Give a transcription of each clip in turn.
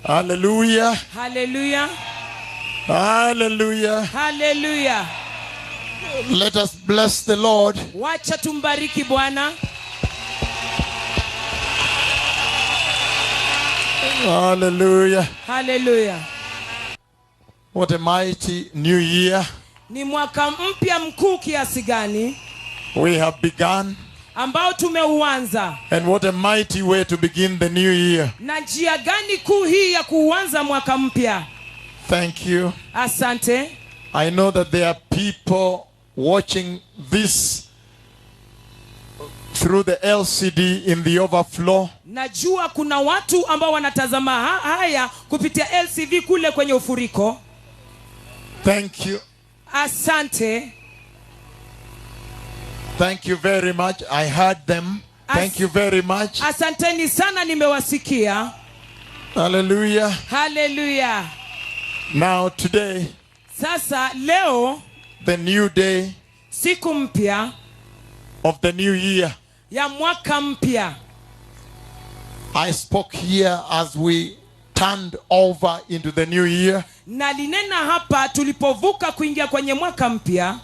Hallelujah. Hallelujah. Hallelujah. Hallelujah. Let us bless the Lord. Wacha tumbariki Bwana. Hallelujah. Hallelujah. What a mighty new year Ni mwaka mpya mkuu kiasi gani we have begun. ambao tumeuanza. And what a mighty way to begin the new year. Na njia gani kuu hii ya kuanza mwaka mpya. Thank you. Asante. I know that there are people watching this through the LCD in the overflow. Najua kuna watu ambao wanatazama haya kupitia LCD kule kwenye ufuriko. Thank you. Asante. Thank you very much. I heard them. Thank you very much. Asanteni sana, nimewasikia. Hallelujah. Hallelujah. Now today, Sasa leo, the new day siku mpya of the new year. ya mwaka mpya. I spoke here as we turned over into the new year. Na linena hapa tulipovuka kuingia kwenye mwaka mpya.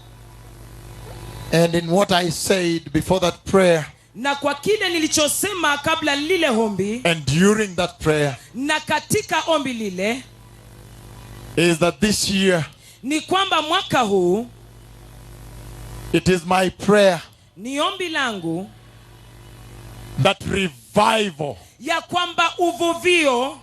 And in what I said before that prayer, Na kwa kile nilichosema kabla lile ombi, and during that prayer, na katika ombi lile, is that this year, ni kwamba mwaka huu, it is my prayer ni ombi langu, that revival, ya kwamba uvuvio,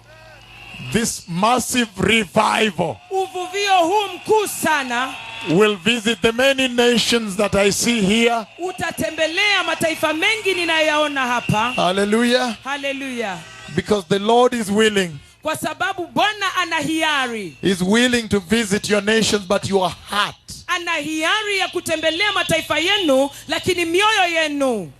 this massive revival, uvuvio huu mkuu sana, will visit the many nations that I see here. utatembelea mataifa mengi ninayoyaona hapa. Hallelujah. Hallelujah. Because the Lord is willing. Kwa sababu Bwana ana hiari. He's willing to visit your nations, but your heart. Ana hiari ya kutembelea mataifa yenu, lakini mioyo yenu.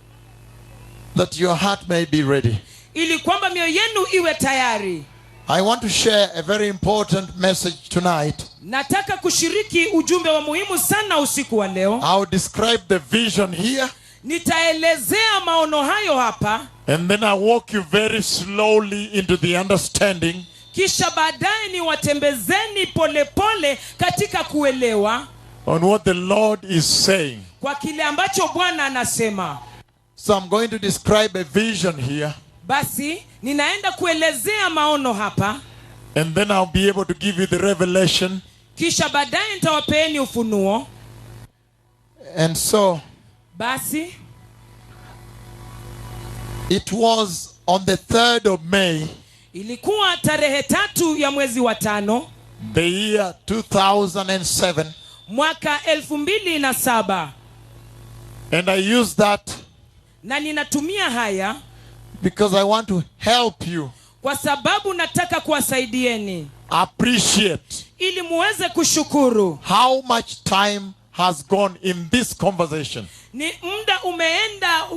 That your heart may be ready. Ili kwamba mioyo yenu iwe tayari. I want to share a very important message tonight. Nataka kushiriki ujumbe wa muhimu sana usiku wa leo. I'll describe the vision here. Nitaelezea maono hayo hapa. And then I'll walk you very slowly into the understanding. Kisha baadaye niwatembezeni polepole katika kuelewa. On what the Lord is saying. Kwa kile ambacho Bwana anasema. So I'm going to describe a vision here. Basi, ninaenda kuelezea maono hapa. And then I'll be able to give you the revelation. Kisha baadaye nitawapeeni ufunuo. And so, Basi, it was on the 3rd of May, ilikuwa tarehe 3 ya mwezi wa 5, the year 2007. mwaka 2007. And I use that Na ninatumia haya because I want to help you kwa sababu nataka kuwasaidieni appreciate ili muweze kushukuru how much time has gone in this conversation. ni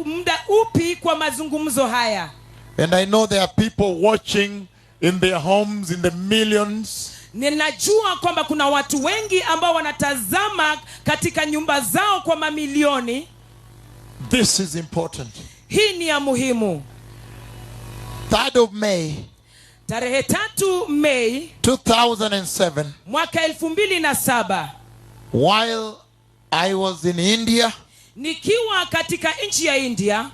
muda upi kwa mazungumzo haya. And I know there are people watching in their homes in the millions. Ninajua kwamba kuna watu wengi ambao wanatazama katika nyumba zao kwa mamilioni. This is important. Hii ni ya muhimu. 3rd of May, Tarehe 3 Mei 2007, mwaka 2007, while I was in India, nikiwa katika nchi ya India,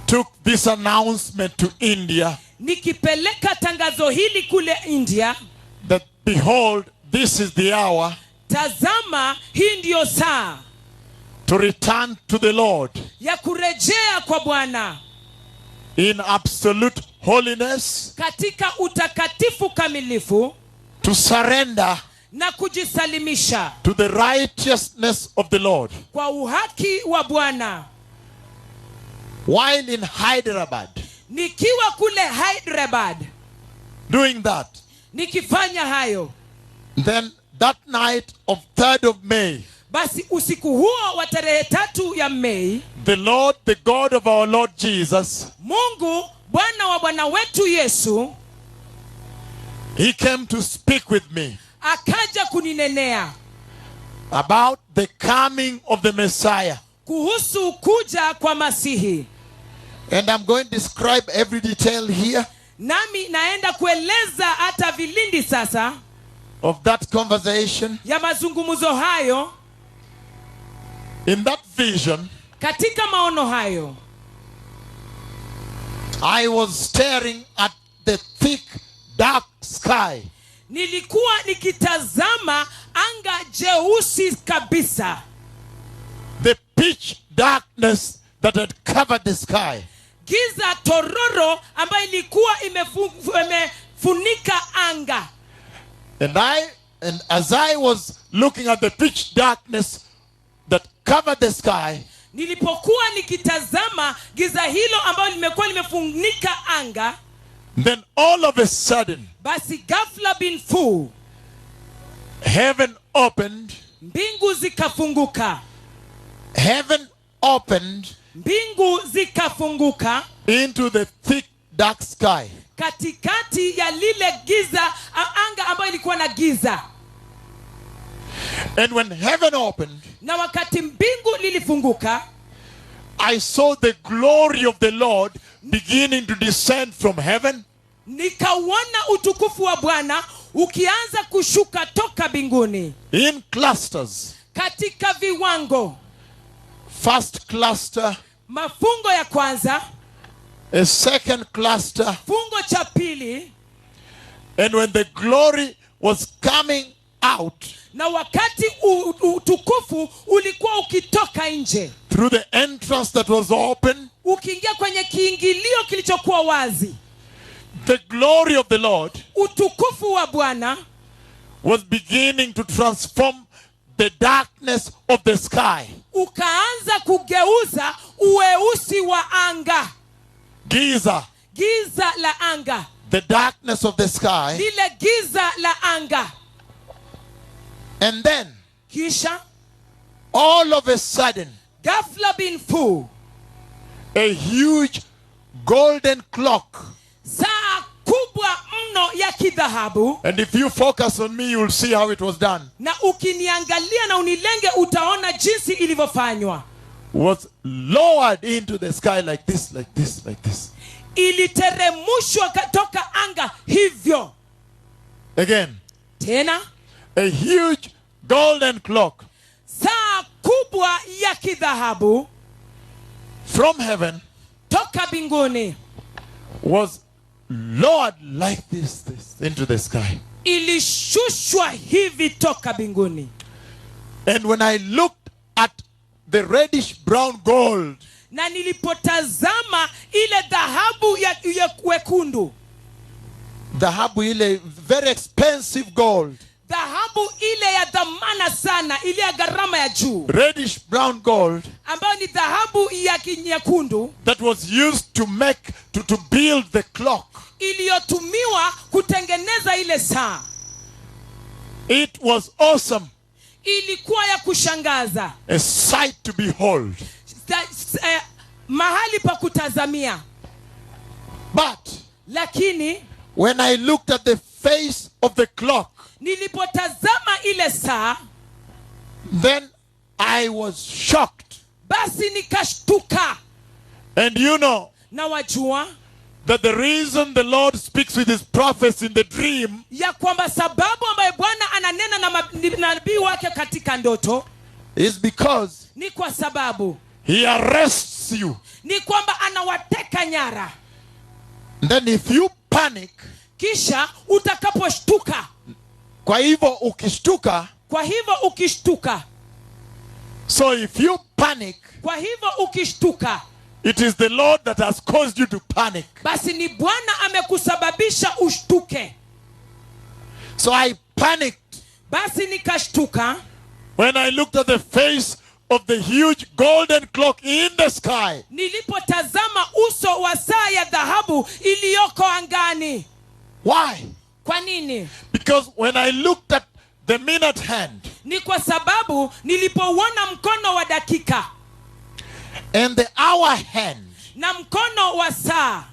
took this announcement to India nikipeleka tangazo hili kule India, that behold, this is the hour tazama, hii ndiyo saa to return to the Lord ya kurejea kwa Bwana in absolute holiness, katika utakatifu kamilifu, to surrender na kujisalimisha to the righteousness of the Lord. kwa uhaki wa Bwana. While in Hyderabad, Nikiwa kule Hyderabad, doing that, nikifanya hayo, then that night of 3rd of May, basi usiku huo wa tarehe 3 ya Mei, the Lord, the God of our Lord Jesus, Mungu Bwana wa Bwana wetu Yesu, He came to speak with me akaja kuninenea about the coming of the Messiah. kuhusu kuja kwa Masihi. And I'm going to describe every detail here. nami naenda kueleza hata vilindi sasa of that conversation. ya mazungumzo hayo. In that vision, Katika maono hayo I was staring at the thick, dark sky. nilikuwa nikitazama anga jeusi kabisa, The pitch darkness that had covered the sky. giza tororo ambayo ilikuwa imefunika anga. And as I was looking at the pitch darkness that covered the sky, Nilipokuwa nikitazama giza hilo ambalo limekuwa limefunika anga, then all of a sudden, basi ghafla bin fu heaven opened. mbingu zikafunguka. Heaven opened Mbingu zikafunguka into the thick, dark sky. katikati ya lile giza, anga ambayo ilikuwa na giza. And when heaven opened, Na wakati mbingu lilifunguka, I saw the glory of the Lord beginning to descend from heaven. nikauona utukufu wa Bwana ukianza kushuka toka mbinguni In clusters. katika viwango. First cluster, Mafungo ya kwanza, a second cluster. fungo cha pili, And when the glory was coming out na wakati utukufu ulikuwa ukitoka nje, through the entrance that was open, ukiingia kwenye kiingilio kilichokuwa wazi, the glory of the Lord utukufu wa Bwana was beginning to transform the darkness of the sky. ukaanza kugeuza uweusi wa anga, Giza, giza la anga, the darkness of the sky. lile giza la anga. And then, Kisha all of a sudden, ghafla bin fu a huge golden clock. saa kubwa mno ya kidhahabu, And if you focus on me, you'll see how it was done. na ukiniangalia na unilenge utaona jinsi ilivyofanywa. Was lowered into the sky like this, like this, like this. Iliteremushwa toka anga hivyo. Again, Tena a huge golden clock saa kubwa ya kidhahabu from heaven toka mbinguni was lowered like this into the sky. ilishushwa hivi toka mbinguni. And when I looked at the reddish brown gold, Na nilipotazama ile dhahabu ya wekundu, dhahabu ile very expensive gold, dhahabu ile ya dhamana sana, ile ya gharama ya juu, reddish brown gold ambayo ni dhahabu ya kinyekundu that was used to make to build the clock. iliyotumiwa kutengeneza ile saa. It was awesome, Ilikuwa ya kushangaza, a sight to behold. mahali pa kutazamia. But Lakini when I looked at the face of the clock, nilipotazama ile saa, then I was shocked. basi nikashtuka. And you know Na wajua that the reason the Lord speaks with his prophets in the dream ya kwamba sababu ambayo Bwana ananena na nabii wake katika ndoto is because ni kwa sababu he arrests you. ni kwamba anawateka nyara. And then if you panic, Kisha utakaposhtuka, kwa hivyo ukishtuka, kwa hivyo ukishtuka, so if you panic, kwa hivyo ukishtuka, it is the Lord that has caused you to panic. basi ni Bwana amekusababisha ushtuke. So I panicked Basi nikashtuka when I looked at the face of the huge golden clock in the sky. nilipotazama uso wa saa ya dhahabu iliyoko angani. Why? Kwa nini? Because when I looked at the minute hand Ni kwa sababu nilipouona mkono wa dakika and the hour hand, na mkono wa saa.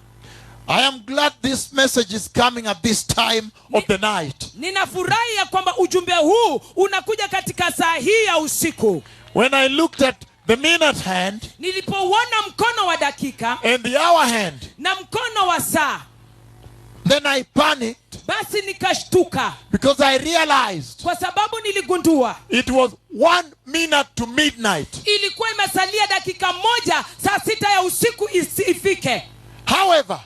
I am glad this message is coming at this time of the night. Ninafurahi ya kwamba ujumbe huu unakuja katika saa hii ya usiku. When I looked at the minute hand Nilipouona mkono wa dakika and the hour hand, na mkono wa saa, Then I panicked basi nikashtuka because I realized kwa sababu niligundua it was 1 minute to midnight. ilikuwa imesalia dakika moja saa 6 ya usiku ifike. However,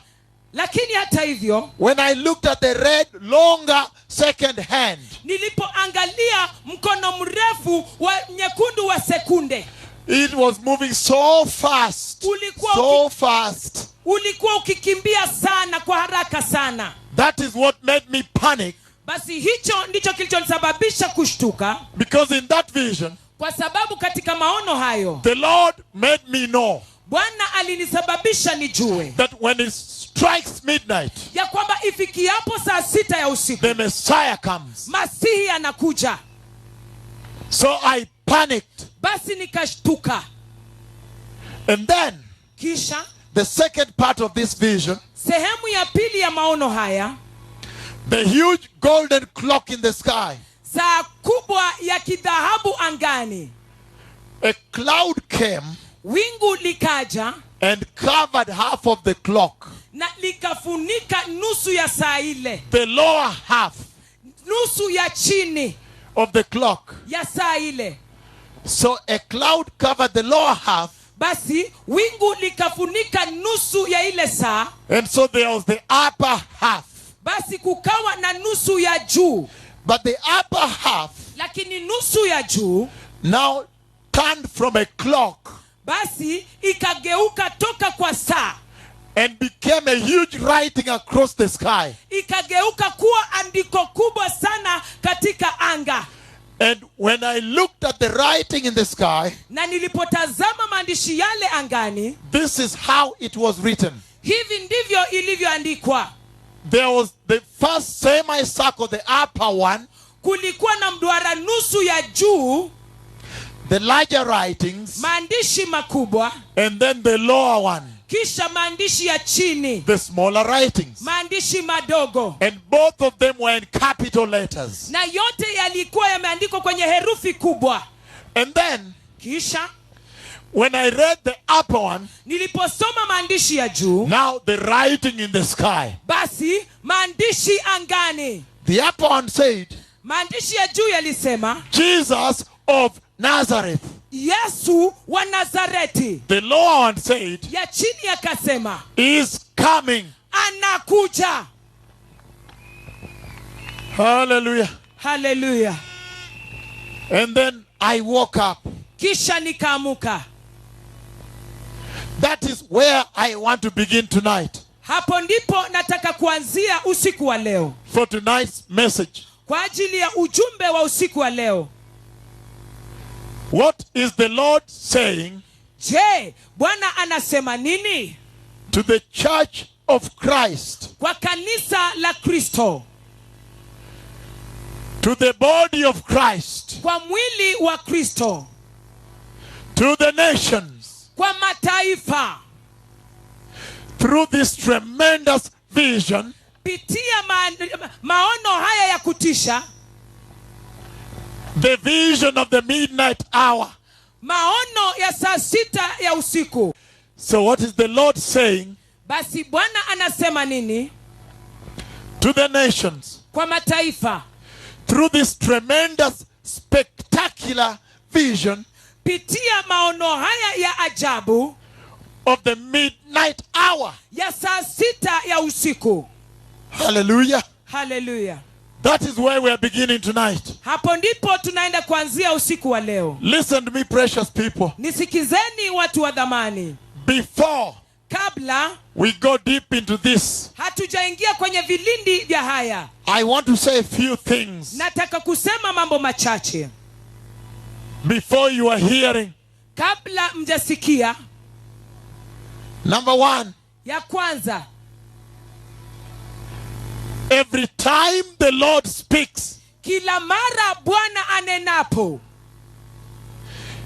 Lakini hata hivyo, when I looked at the red, longer second hand, nilipoangalia mkono mrefu wa nyekundu wa sekunde, it was moving so fast. So fast. ulikuwa ukikimbia sana kwa haraka sana. That is what made me panic. Basi hicho ndicho kilichonisababisha kushtuka, Because in that vision, kwa sababu katika maono hayo the Lord made me know Bwana alinisababisha nijue that when it strikes midnight, ya kwamba ifikiapo saa 6 ya usiku the Messiah comes. Masihi anakuja. So I panicked. Basi nikashtuka. And then, Kisha the second part of this vision, sehemu ya pili ya maono haya, the huge golden clock in the sky, saa kubwa ya kidhahabu angani, a cloud came wingu likaja and covered half of the clock. na likafunika nusu ya saa ile, The lower half nusu ya chini of the clock. ya saa ile. So a cloud covered the lower half, Basi wingu likafunika nusu ya ile saa, and so there was the upper half. basi kukawa na nusu ya juu. But the upper half Lakini nusu ya juu now turned from a clock basi ikageuka toka kwa saa, and became a huge writing across the sky. ikageuka kuwa andiko kubwa sana katika anga. And when I looked at the writing in the sky, Na nilipotazama maandishi yale angani, this is how it was written. hivi ndivyo ilivyoandikwa. There was the first semicircle, the upper one, Kulikuwa na mduara nusu ya juu, the larger writings, maandishi makubwa, and then the lower one, kisha maandishi ya chini, the smaller writings. maandishi madogo. And both of them were in capital letters. Na yote yalikuwa yameandikwa kwenye herufi kubwa. And then, Kisha when I read the upper one, niliposoma maandishi ya juu, now the writing in the sky, basi maandishi angani, the upper one said, maandishi ya juu yalisema Jesus of Nazareth. Yesu wa Nazareti. The lower one said, Ya chini yakasema is coming. anakuja. Hallelujah. Haleluya. And then I woke up. Kisha nikaamuka. That is where I want to begin tonight. Hapo ndipo nataka kuanzia usiku wa leo, For tonight's message. kwa ajili ya ujumbe wa usiku wa leo. What is the Lord saying Je, Bwana anasema nini to the church of Christ, kwa kanisa la Kristo, to the body of Christ, kwa mwili wa Kristo, to the nations, kwa mataifa, through this tremendous vision pitia maono haya ya kutisha, the vision of the midnight hour? maono ya saa 6 ya usiku? So what is the Lord saying Basi Bwana anasema nini to the nations kwa mataifa? through this tremendous, spectacular vision Pitia maono haya ya ajabu of the midnight hour? ya saa 6 ya usiku. Hallelujah. Haleluya. That is where we are beginning tonight. Hapo ndipo tunaenda kuanzia usiku wa leo. Listen to me, precious people. Nisikizeni watu wa dhamani. Before Kabla we go deep into this, hatujaingia kwenye vilindi vya haya, I want to say a few things nataka kusema mambo machache before you are hearing. kabla mjasikia. Number one, Ya kwanza, every time the Lord speaks, kila mara Bwana anenapo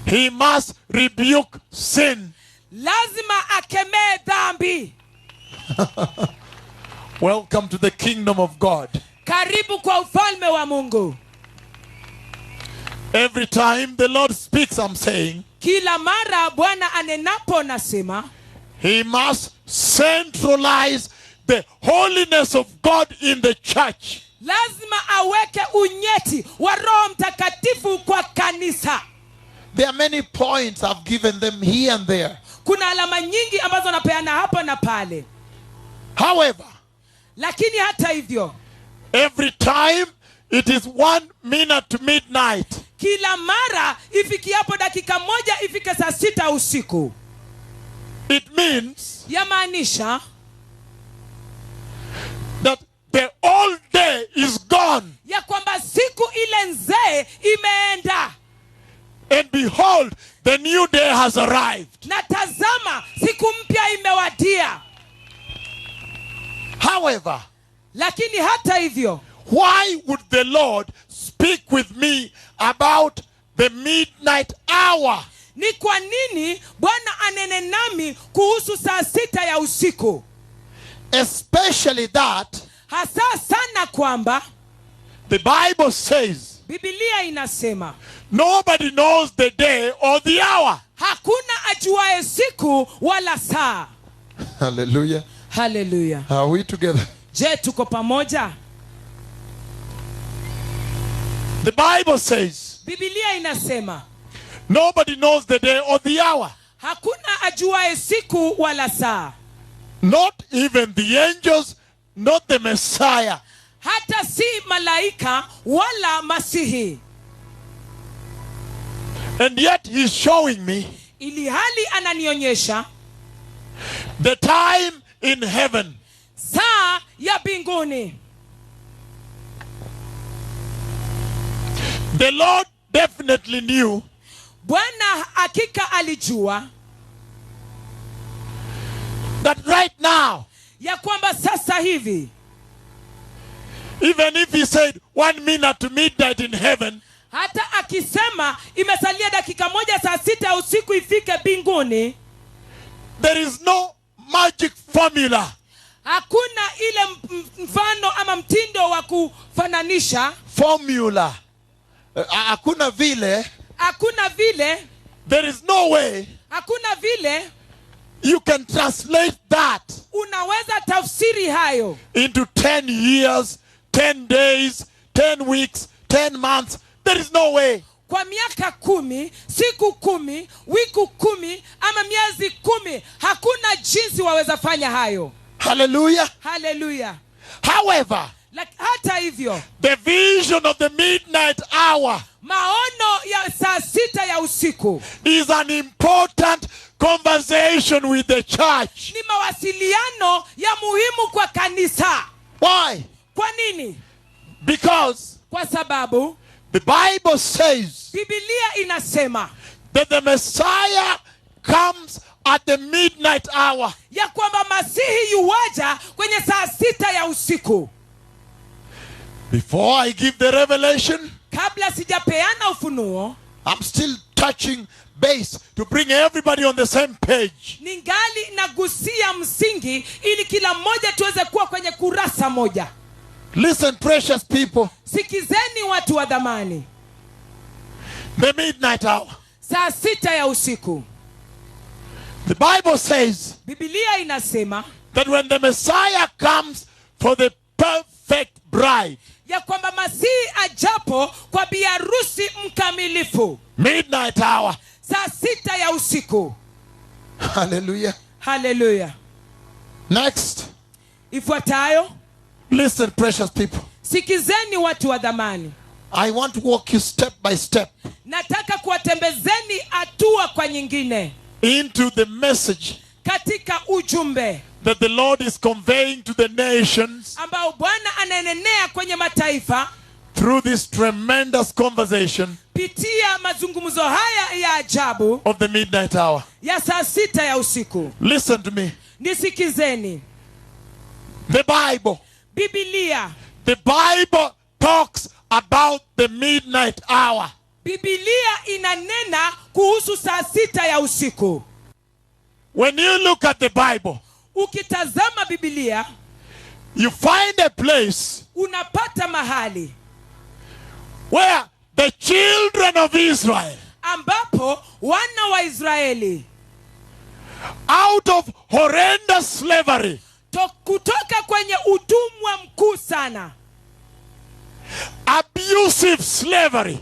he must rebuke sin. lazima akemee dhambi. Welcome to the kingdom of God. Karibu kwa ufalme wa Mungu. Every time the Lord speaks, I'm saying, Kila mara Bwana anenapo nasema he must centralize the holiness of God in the church. lazima aweke unyeti wa Roho Mtakatifu kwa kanisa. There are many points, I've given them here and there. Kuna alama nyingi ambazo napeana hapa na pale. However, Lakini hata hivyo, every time it is 1 minute to midnight, kila mara ifikiapo dakika moja ifike saa 6 usiku, it means yamaanisha that the old day is gone. ya kwamba siku ile nzee imeenda, And behold, the new day has arrived. na tazama siku mpya imewadia. However, Lakini hata hivyo, why would the Lord speak with me about the midnight hour? ni kwa nini Bwana anene nami kuhusu saa 6 ya usiku? Especially that Hasa sana kwamba the Bible says Biblia inasema nobody knows the day or the hour. hakuna ajuaye siku wala saa. Hallelujah. Haleluya. Are we together? Je, tuko pamoja? The Bible says Biblia inasema nobody knows the day or the hour. hakuna ajuaye siku wala saa, Not even the angels, not the Messiah. hata si malaika wala Masihi. And yet he's showing me Ili hali ananionyesha the time in heaven. saa ya mbinguni. The Lord definitely knew Bwana hakika alijua that right now, ya kwamba sasa hivi, even if he said 1 minute to midnight in heaven, hata akisema imesalia dakika moja saa 6 usiku ifike mbinguni, there is no magic formula, hakuna ile mfano ama mtindo wa kufananisha. formula. Hakuna vile, Hakuna vile, there is no way hakuna vile you can translate that unaweza tafsiri hayo into 10 years, 10 days, 10 weeks, 10 months. There is no way. kwa miaka 10, siku 10, wiki 10 ama miezi 10. Hakuna jinsi waweza fanya hayo. Hallelujah. Haleluya. However, Hata hivyo, the vision of the midnight hour maono ya saa 6 ya usiku is an important conversation with the church. ni mawasiliano ya muhimu kwa kanisa. Why? Kwa nini? Because Kwa sababu the Bible says Biblia inasema that the Messiah comes at the midnight hour. ya kwamba Masihi yuwaja kwenye saa 6 ya usiku. Before I give the revelation, Kabla sijapeana ufunuo, I'm still touching base to bring everybody on the same page. ningali nagusia msingi ili kila mmoja tuweze kuwa kwenye kurasa moja. Listen, precious people. Sikizeni watu wa dhamani. The midnight hour. Saa 6 ya usiku. The Bible says Biblia inasema that when the Messiah comes for the perfect bride, ya kwamba Masihi ajapo kwa biharusi mkamilifu, midnight hour. saa 6 ya usiku. Hallelujah. Haleluya. Next, Ifuatayo, listen, precious people. sikizeni watu wa dhamani. I want to walk you step by step Nataka kuwatembezeni hatua kwa nyingine into the message katika ujumbe that the Lord is conveying to the nations ambao Bwana ananenea kwenye mataifa through this tremendous conversation pitia mazungumzo haya ya ajabu of the midnight hour. ya saa 6 ya usiku. Listen to me. Nisikizeni. The Bible. Biblia. The Bible talks about the midnight hour. Biblia inanena kuhusu saa 6 ya usiku. When you look at the Bible, Ukitazama Biblia, you find a place unapata mahali where the children of Israel, ambapo wana wa Israeli out of horrendous slavery, kutoka kwenye utumwa mkuu sana, abusive slavery.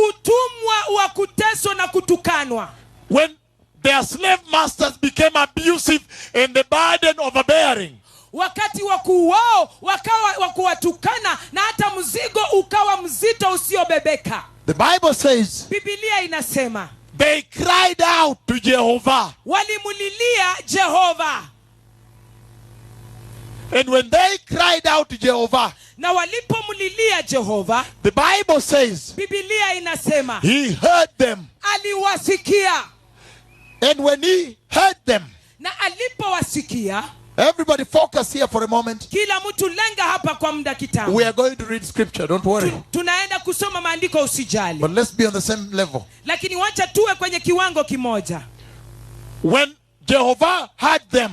utumwa wa kuteswa na kutukanwa. When their slave masters became abusive and the burden overbearing. Wakati wakuu wao wakawa wakuwatukana na hata mzigo ukawa mzito usiobebeka. The Bible says Biblia inasema they cried out to Jehovah. walimulilia Jehova. And when they cried out to Jehovah, Na walipomulilia Jehova, the Bible says Biblia inasema he heard them. aliwasikia. And when he heard them, Na alipowasikia, everybody focus here for a moment. kila mtu lenga hapa kwa muda kitambo. We are going to read scripture, don't worry. Tunaenda kusoma maandiko, usijali. But let's be on the same level. Lakini wacha tuwe kwenye kiwango kimoja. When Jehovah heard them,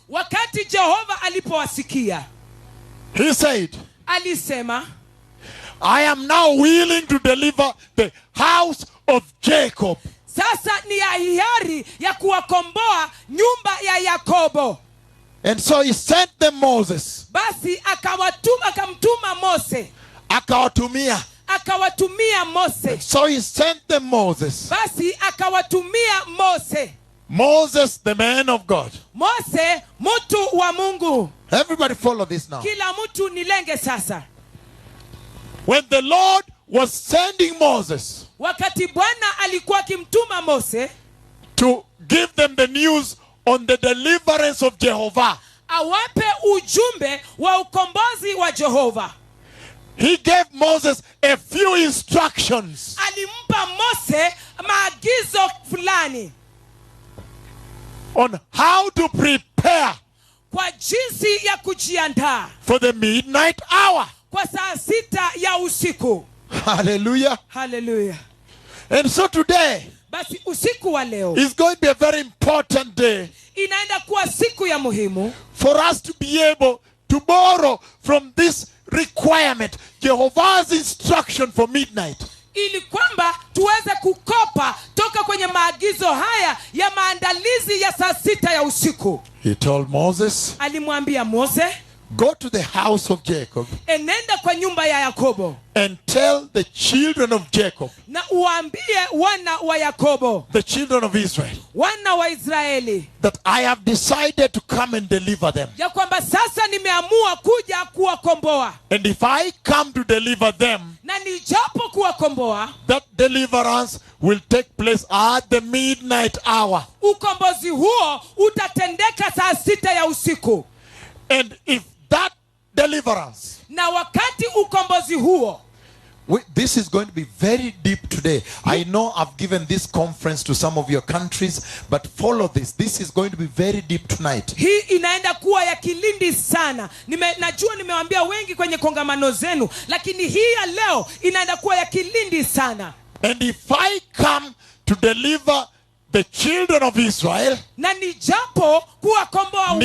Wakati Jehova alipowasikia, he said, alisema, I am now willing to deliver the house of Jacob. sasa ni ya hiari ya kuwakomboa nyumba ya Yakobo. And so he sent them Moses. Basi akamtuma Mose. Akawatumia Mose. So he sent them Moses. Basi akawatumia Mose. Moses, the man of God. Mose, mtu wa Mungu. Everybody follow this now. Kila mtu nilenge sasa. When the Lord was sending Moses Wakati Bwana alikuwa akimtuma Mose to give them the news on the deliverance of Jehovah, awape ujumbe wa ukombozi wa Jehova, he gave Moses a few instructions alimpa Mose maagizo fulani on how to prepare kwa jinsi ya kujiandaa for the midnight hour. kwa saa 6 ya usiku. Hallelujah. Hallelujah. And so today Basi usiku wa leo is going to be a very important day inaenda kuwa siku ya muhimu for us to be able to borrow from this requirement, Jehovah's instruction for midnight. ili kwamba tuweze kukopa toka kwenye maagizo haya ya maandalizi ya saa 6 ya usiku. He told Moses, Alimwambia Mose, go to the house of Jacob enenda kwa nyumba ya Yakobo and tell the children of Jacob, na uambie wana wa Yakobo, the children of Israel, wana wa Israeli, that I have decided to come and deliver them. ya kwamba sasa nimeamua kuja kuwakomboa, And if I come to deliver them, na nijapo kuwakomboa, that deliverance will take place at the midnight hour. ukombozi huo utatendeka saa 6 ya usiku. And if that deliverance, Na wakati ukombozi huo, this is going to be very deep today. I know I've given this conference to some of your countries, but follow this. This is going to be very deep tonight. hii inaenda kuwa ya kilindi sana. Najua nimewaambia wengi kwenye kongamano zenu, lakini hii ya leo inaenda kuwa ya kilindi sana. And if I come to deliver the children of Israel, Na nijapo kuwakomboa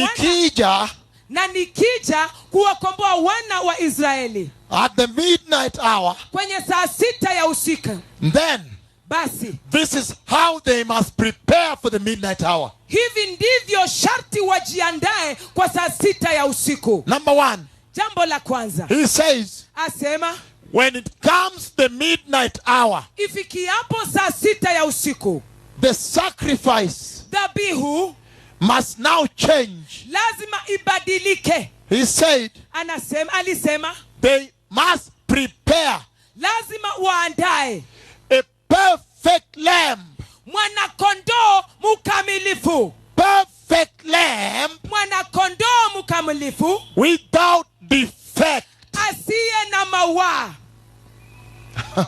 nikija kuwakomboa wana wa Israeli at the midnight hour, kwenye saa 6 ya usiku, then basi this is how they must prepare for the midnight hour. hivi ndivyo sharti wajiandae kwa saa 6 ya usiku. Number one, Jambo la kwanza, he says, asema when it comes the midnight hour, ifikiapo saa 6 ya usiku, the sacrifice dhabihu must now change. lazima ibadilike. He said, Alisema they must prepare lazima waandae a perfect lamb. mwanakondoo mkamilifu, Perfect lamb mwanakondoo mkamilifu without defect. asiye na mawaa.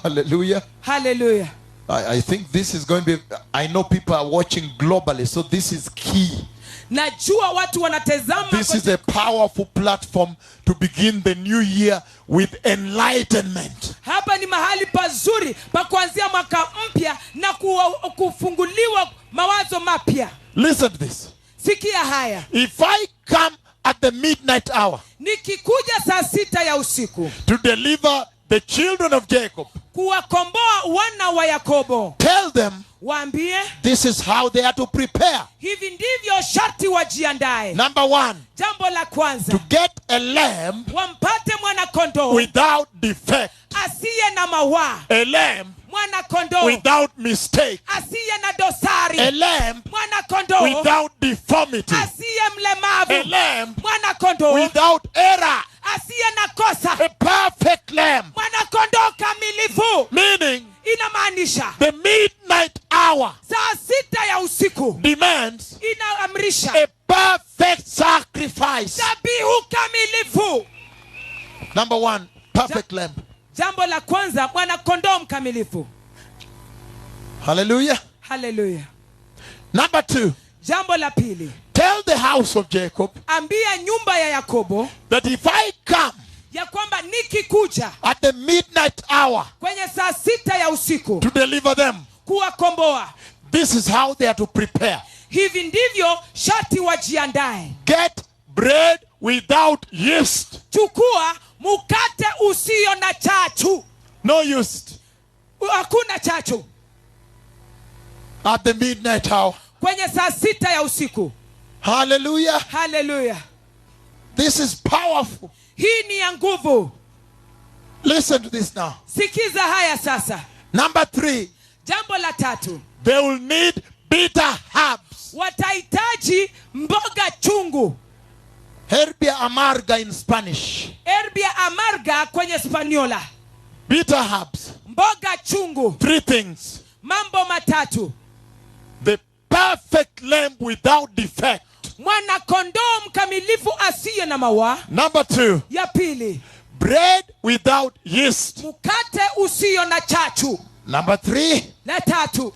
Hallelujah. Hallelujah. I think this is going to be, I know people are watching globally, so this is key. Najua watu wanatazama. This is a powerful platform to begin the new year with enlightenment. Hapa ni mahali pazuri pa kuanzia mwaka mpya na kufunguliwa mawazo mapya. Listen to this. Sikia haya. If I come at the midnight hour Nikikuja saa 6 ya usiku to deliver the children of Jacob. kuwakomboa wana wa Yakobo. Tell them Waambie this is how they are to prepare. hivi ndivyo sharti wajiandae. Number one, Jambo la kwanza, to get a lamb wampate mwana kondoo without defect. asiye na mawaa, A lamb mwana kondoo without mistake. asiye na dosari, A lamb mwana kondoo without deformity. asiye A mlemavu, lamb mwana kondoo without error. asiye na kosa, A perfect lamb. mwana kondoo kamilifu. Meaning, Inamaanisha the midnight hour saa 6 ya usiku demands inaamrisha a perfect sacrifice. dhabihu kamilifu. Number one, perfect lamb. Jambo la kwanza, mwana kondoo mkamilifu. Hallelujah. Haleluya. Number two, Jambo la pili, tell the house of Jacob ambia nyumba ya Yakobo that if I come ya kwamba nikikuja at the midnight hour kwenye saa 6 ya usiku to deliver them, kuwakomboa, this is how they are to prepare. hivi ndivyo sharti wajiandae. Get bread without yeast. Chukua mkate usio na chachu. No yeast. Hakuna chachu At the midnight hour. kwenye saa 6 ya usiku. Hallelujah. Haleluya. This is powerful. Hii ni ya nguvu. Listen to this now. Sikiza haya sasa. Number three, Jambo la tatu, they will need bitter herbs. watahitaji mboga chungu. Herbia amarga in Spanish. Herbia amarga kwenye Spaniola. Bitter herbs. Mboga chungu. Three things. Mambo matatu. The perfect lamb without defect. Mwana kondoo mkamilifu asiye na mawaa. Number two, Ya pili, bread without yeast. mkate usio na chachu. Number three, La tatu,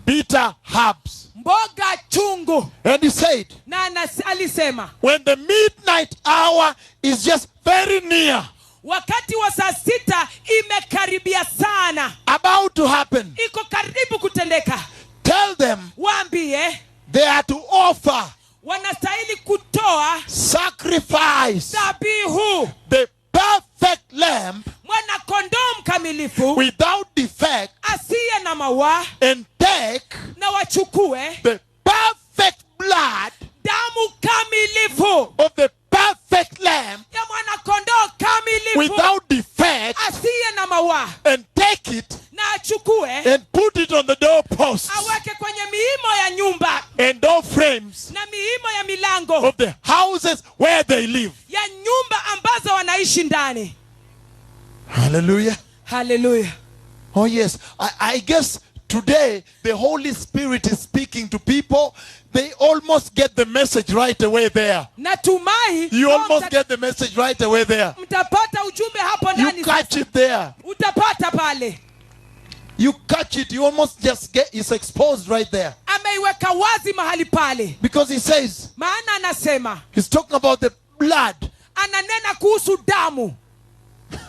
bitter herbs. mboga chungu. And he said, Na alisema when the midnight hour is just very near, wakati wa saa 6 imekaribia sana, about to happen, iko karibu kutendeka, tell them waambie they are to offer wanastahili kutoa sacrifice dhabihu, the perfect lamb mwana kondoo mkamilifu without defect, asiye na mawaa, and take na wachukue the perfect blood damu kamilifu of the perfect lamb ya mwana kondoo kamilifu without defect, asiye na mawaa, and take it na achukue and put it on the doorposts aweke kwenye miimo ya nyumba and door frames na miimo ya milango of the houses where they live. ya nyumba ambazo wanaishi ndani. Hallelujah. Haleluya. Oh yes, I guess today the Holy Spirit is speaking to people. They almost get the message right away there. Natumai You almost get the message right away there. mtapata ujumbe hapo ndani. You catch it there. Utapata pale. You catch it. You almost just get it's exposed right there. Ameiweka wazi mahali pale. Because he says, Maana anasema, he's talking about the blood. ananena kuhusu damu.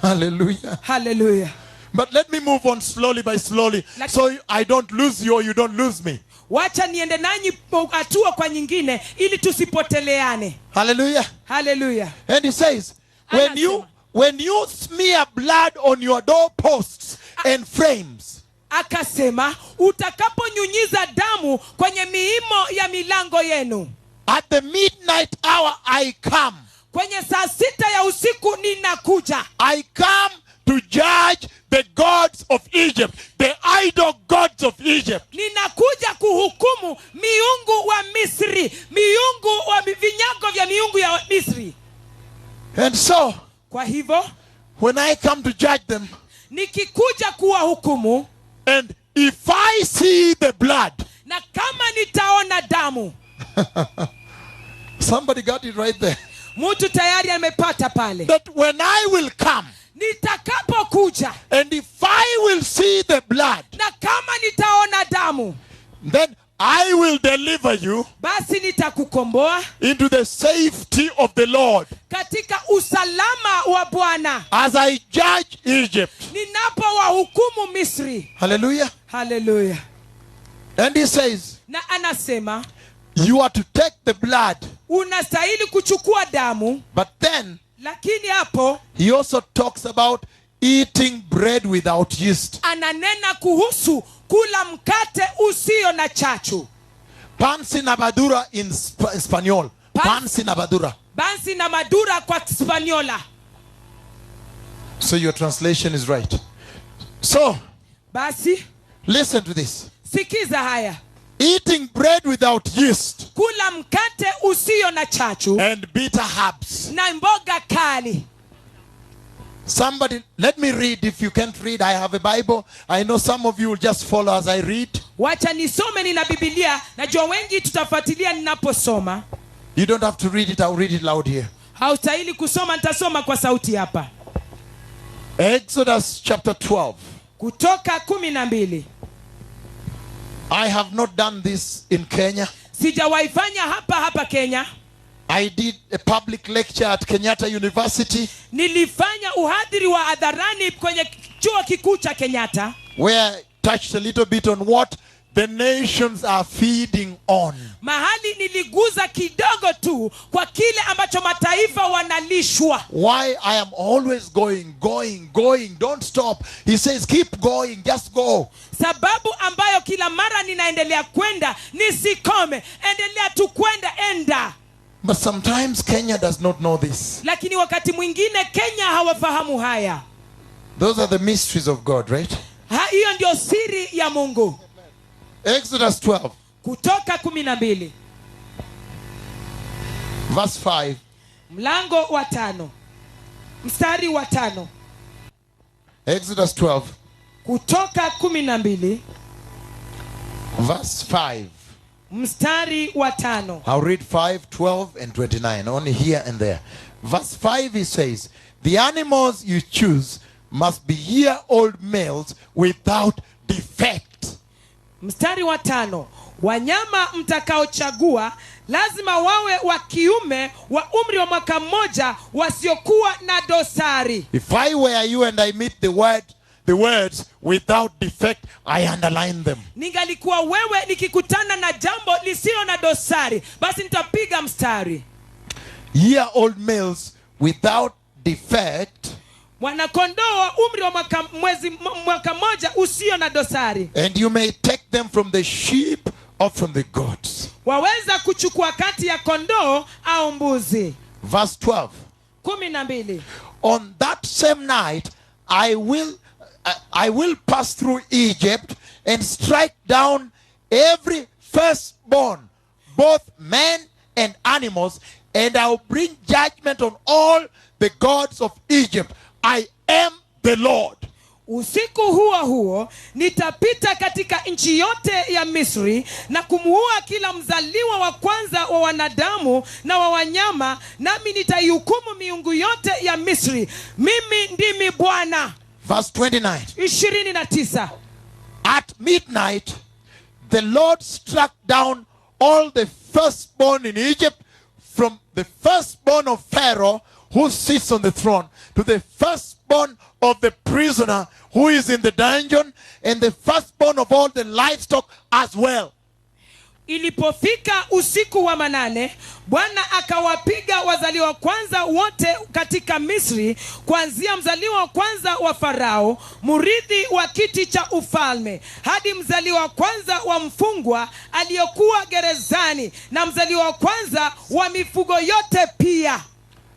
Hallelujah. Haleluya. But let me move on slowly by slowly, so I don't lose you or you don't lose me. Wacha niende nanyi hatua kwa nyingine ili tusipoteleane. Hallelujah. Haleluya. And he says, when you smear blood on your doorposts and frames, Akasema, utakaponyunyiza damu kwenye miimo ya milango yenu, at the midnight hour I come. kwenye saa 6 ya usiku ninakuja. I come to judge the gods of Egypt, the idol gods of Egypt. Ninakuja kuhukumu miungu wa Misri, miungu wa vinyago vya miungu ya Misri. And so, Kwa hivyo, when I come to judge them, nikikuja kuwahukumu, and if I see the blood, na kama nitaona damu. somebody got it right there. Mtu tayari amepata pale. That when I will come, Nitakapokuja, and if I will see the blood, na kama nitaona damu, then I will deliver you basi nitakukomboa into the safety of the Lord katika usalama wa Bwana, as I judge Egypt. ninapowahukumu Misri. Hallelujah. Haleluya. And he says, Na anasema, you are to take the blood. unastahili kuchukua damu, But then lakini hapo he also talks about eating bread without yeast. ananena kuhusu kula mkate usio na chachu. Pan sin abadura in Spanish. Pan sin abadura. Bansi na madura kwa Kispanyola. So your translation is right. So, Basi listen to this. sikiza haya. Eating bread without yeast Kula mkate usio na chachu and bitter herbs. na mboga kali. Somebody, let me read. If you can't read, I have a Bible. I know some of you will just follow as I read. Wacha nisome, nina Biblia. Najua wengi tutafuatilia ninaposoma. You don't have to read it. I'll read it loud here. Haustahili kusoma, nitasoma kwa sauti hapa. Exodus chapter 12. Kutoka 12. I have not done this in Kenya. Sijawaifanya hapa Kenya. I did a public lecture at Kenyatta University Nilifanya uhadhiri wa hadharani kwenye chuo kikuu cha Kenyatta, where I touched a little bit on what the nations are feeding on. mahali niliguza kidogo tu kwa kile ambacho mataifa wanalishwa. Why I am always going. Don't stop. He says, keep going, just go. Sababu ambayo kila mara ninaendelea kwenda, nisikome, endelea tu kwenda, enda. But sometimes Kenya does not know this. Lakini wakati mwingine Kenya hawafahamu haya. Those are the mysteries of God, right? Hiyo ndio siri ya Mungu. Exodus 12, Kutoka 12. verse 5. Mlango wa 5. Mstari wa 5. Exodus 12, Kutoka 12. verse 5. Mstari wa 5. I'll read 5, 12, and 29, only here and there. Verse 5, he says, the animals you choose must be year-old males without defect. Mstari wa 5. Wanyama mtakaochagua lazima wawe wa kiume wa umri wa mwaka mmoja, wasiokuwa na dosari. If I were you and I meet the words without defect, I underline them. Ningalikuwa wewe nikikutana na jambo lisilo na dosari, basi nitapiga mstari. Year-old males without defect. Mwanakondoo wa umri wa mwaka mmoja usio na dosari. And you may take them from the sheep or from the goats. Waweza kuchukua kati ya kondoo au mbuzi. Verse 12. 12. On that same night, I will pass through Egypt and strike down every firstborn, both men and animals, and I will bring judgment on all the gods of Egypt. I am the Lord. Usiku huo huo nitapita katika nchi yote ya Misri na kumuua kila mzaliwa wa kwanza wa wanadamu na wa wanyama, nami nitaihukumu miungu yote ya Misri. Mimi ndimi Bwana. Verse 29. 29. At midnight, the Lord struck down all the firstborn in Egypt, from the firstborn of Pharaoh who sits on the throne to the firstborn of the prisoner who is in the dungeon, and the firstborn of all the livestock as well. Ilipofika usiku wa manane, Bwana akawapiga wazaliwa kwanza wote katika Misri, kuanzia mzaliwa wa kwanza wa Farao, murithi wa kiti cha ufalme, hadi mzaliwa kwanza wa mfungwa aliyokuwa gerezani, na mzaliwa kwanza wa mifugo yote pia.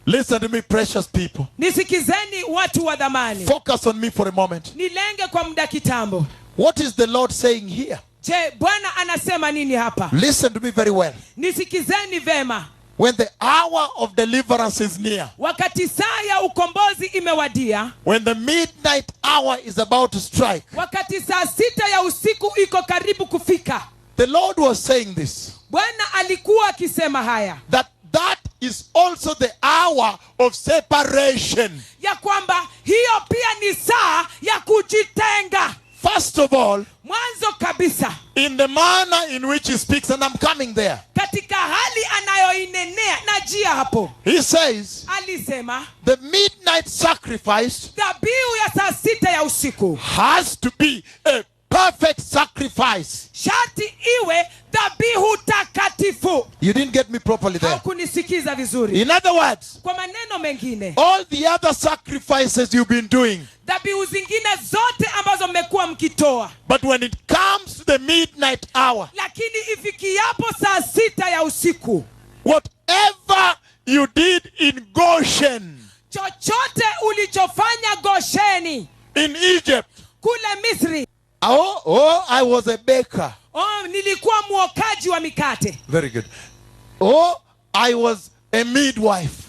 Listen to me, precious people. Nisikizeni watu wa dhamani. Focus on me for a moment. Nilenge kwa muda kitambo. What is the Lord saying here? Je, Bwana anasema nini hapa? Listen to me very well. Nisikizeni vema. When the hour of deliverance is near, Wakati saa ya ukombozi imewadia, when the midnight hour is about to strike, wakati saa 6 ya usiku iko karibu kufika, the Lord was saying this, Bwana alikuwa akisema haya, that is also the hour of separation. ya kwamba hiyo pia ni saa ya kujitenga. First of all, Mwanzo kabisa, in the manner in which he speaks, and I'm coming there, katika hali anayoinenea, najia hapo, he says, alisema the midnight sacrifice dhabihu ya saa 6 ya usiku has to be a perfect sacrifice. sharti iwe dhabihu takatifu. You didn't get me properly there. Haukunisikiza vizuri. In other words, Kwa maneno mengine, all the other sacrifices you've been doing, dhabihu zingine zote ambazo mmekuwa mkitoa, but when it comes to the midnight hour, lakini ifikiapo saa 6 ya usiku, whatever you did in Goshen, chochote ulichofanya Gosheni in Egypt, kule Misri, I was a baker. nilikuwa mwokaji wa mikate. Very good. I was a midwife.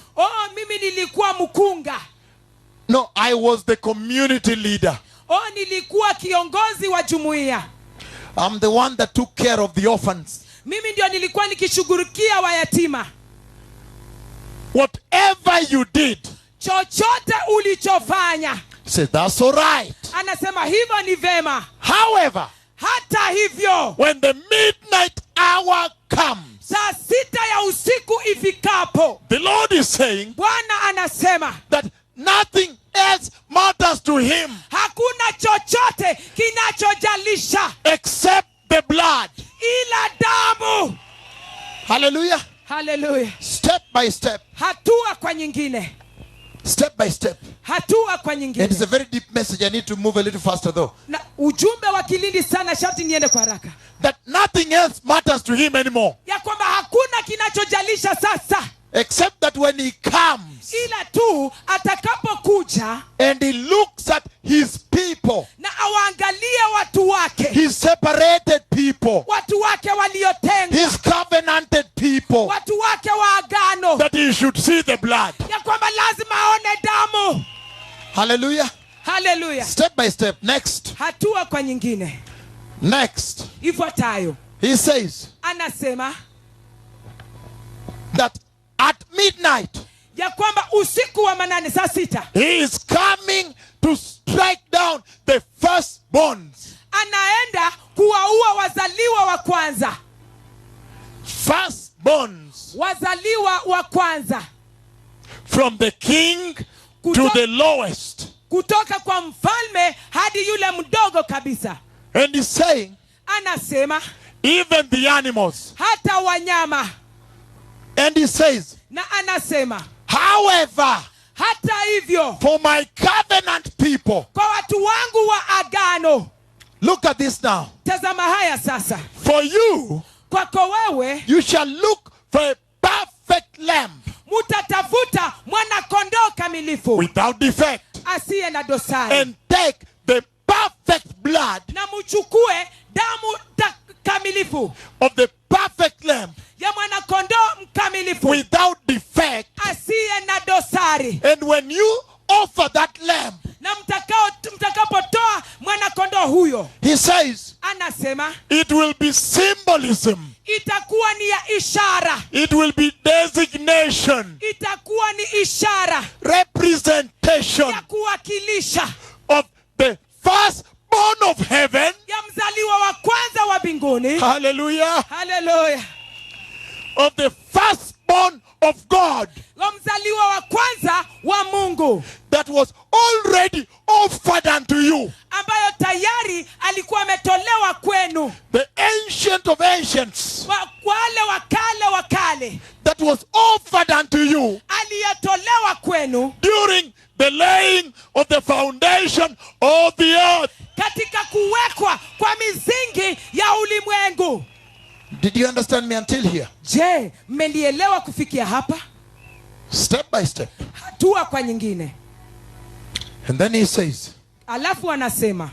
Mimi nilikuwa mkunga. No, I was the community leader. Nilikuwa kiongozi wa jumuiya. I'm the one that took care of the orphans. Mimi ndio nilikuwa nikishughulikia wayatima. Whatever you did, chochote ulichofanya, say that's all right. Anasema hivyo ni vema. However, hata hivyo, when the midnight hour comes, saa 6 ya usiku ifikapo, the Lord is saying, Bwana anasema that nothing else matters to him, hakuna chochote kinachojalisha except the blood, ila damu. Hallelujah. Hallelujah. Step by step, hatua kwa nyingine, step by step. hatua kwa nyingine. It is a very deep message. I need to move a little faster though. Na ujumbe wa kilindi sana, sharti niende kwa haraka. That nothing else matters to him anymore, Ya kwamba hakuna kinachojalisha sasa, except that when he comes ila tu atakapokuja and he looks at his people, na awaangalie watu wake, his separated people, watu wake waliotengwa, his covenanted people, watu wake wa agano, that he should see the blood. ya kwamba lazima aone damu. Hallelujah. Hallelujah. Step by step. Next. Hatua kwa nyingine. Next. Ifuatayo, He says anasema that at midnight, ya kwamba usiku wa manane, saa 6, he is coming to strike down the firstborns. anaenda kuwaua wazaliwa wa kwanza. Firstborns. Wazaliwa wa kwanza. From the king to the lowest. Kutoka kwa mfalme hadi yule mdogo kabisa. And he's saying, anasema even the animals. hata wanyama. And he says, na anasema, however, hata hivyo, for my covenant people. kwa watu wangu wa agano. Look at this now. Tazama haya sasa. For you, kwako wewe, you shall look for a perfect lamb, mutatafuta mwana kondoo kamilifu, without defect, asiye na dosari, and take the perfect blood na muchukue damu kamilifu of the perfect lamb, ya mwana kondoo mkamilifu, without defect. asiye na dosari. And when you offer that lamb, na mtakapotoa mwana kondoo huyo, he says, anasema, it will be symbolism, itakuwa ni ya ishara, it will be designation, itakuwa ni ishara, representation ya kuwakilisha, of the firstborn of heaven. ya mzaliwa wa kwanza wa mbinguni. Hallelujah. Hallelujah. Of the firstborn of God, wa mzaliwa wa kwanza wa Mungu, that was already offered unto you, ambayo tayari alikuwa ametolewa kwenu, the ancient of ancients, wale wa kale, that was offered unto you aliyetolewa kwenu during the laying of the foundation of the earth. katika kuwekwa kwa misingi ya ulimwengu. Did you understand me until here? Je, mmenielewa kufikia hapa? Step by step. Hatua kwa nyingine. And then he says Alafu anasema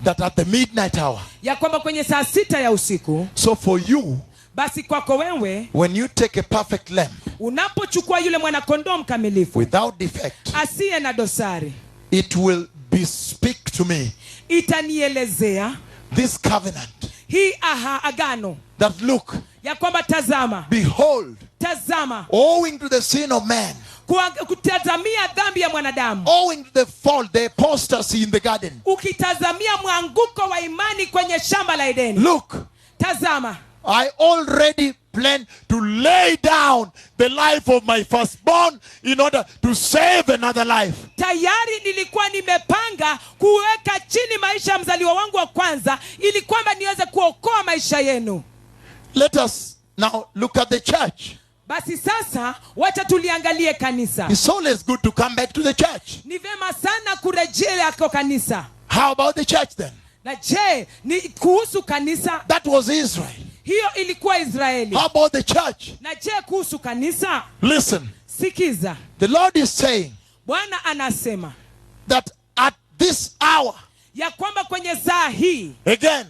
that at the midnight hour, ya kwamba kwenye saa 6 ya usiku, so for you, basi kwako wewe, when you take a perfect lamb, unapochukua yule mwana kondoo mkamilifu, without defect, asiye na dosari, it will bespeak to me itanielezea this covenant, hii agano, that look, ya kwamba tazama, behold, tazama, owing to the sin of man, kutazamia dhambi ya mwanadamu, owing to the fall, the apostasy in the garden, ukitazamia mwanguko wa imani kwenye shamba la Edeni. look, Tazama, I already plan to lay down the life of my firstborn in order to save another life. tayari nilikuwa nimepanga kuweka chini maisha ya mzaliwa wangu wa kwanza, ili kwamba niweze kuokoa maisha yenu. let us now look at the church. Basi sasa wacha tuliangalie kanisa. It's always good to come back to the church. Ni vema sana kurejea kwa kanisa. How about the church then? Na je, ni kuhusu kanisa? That was Israel. Hiyo ilikuwa Israeli. How about the church? Na je, kuhusu kanisa? Listen, Sikiza. the Lord is saying Bwana anasema that at this hour, ya kwamba kwenye saa hii, again,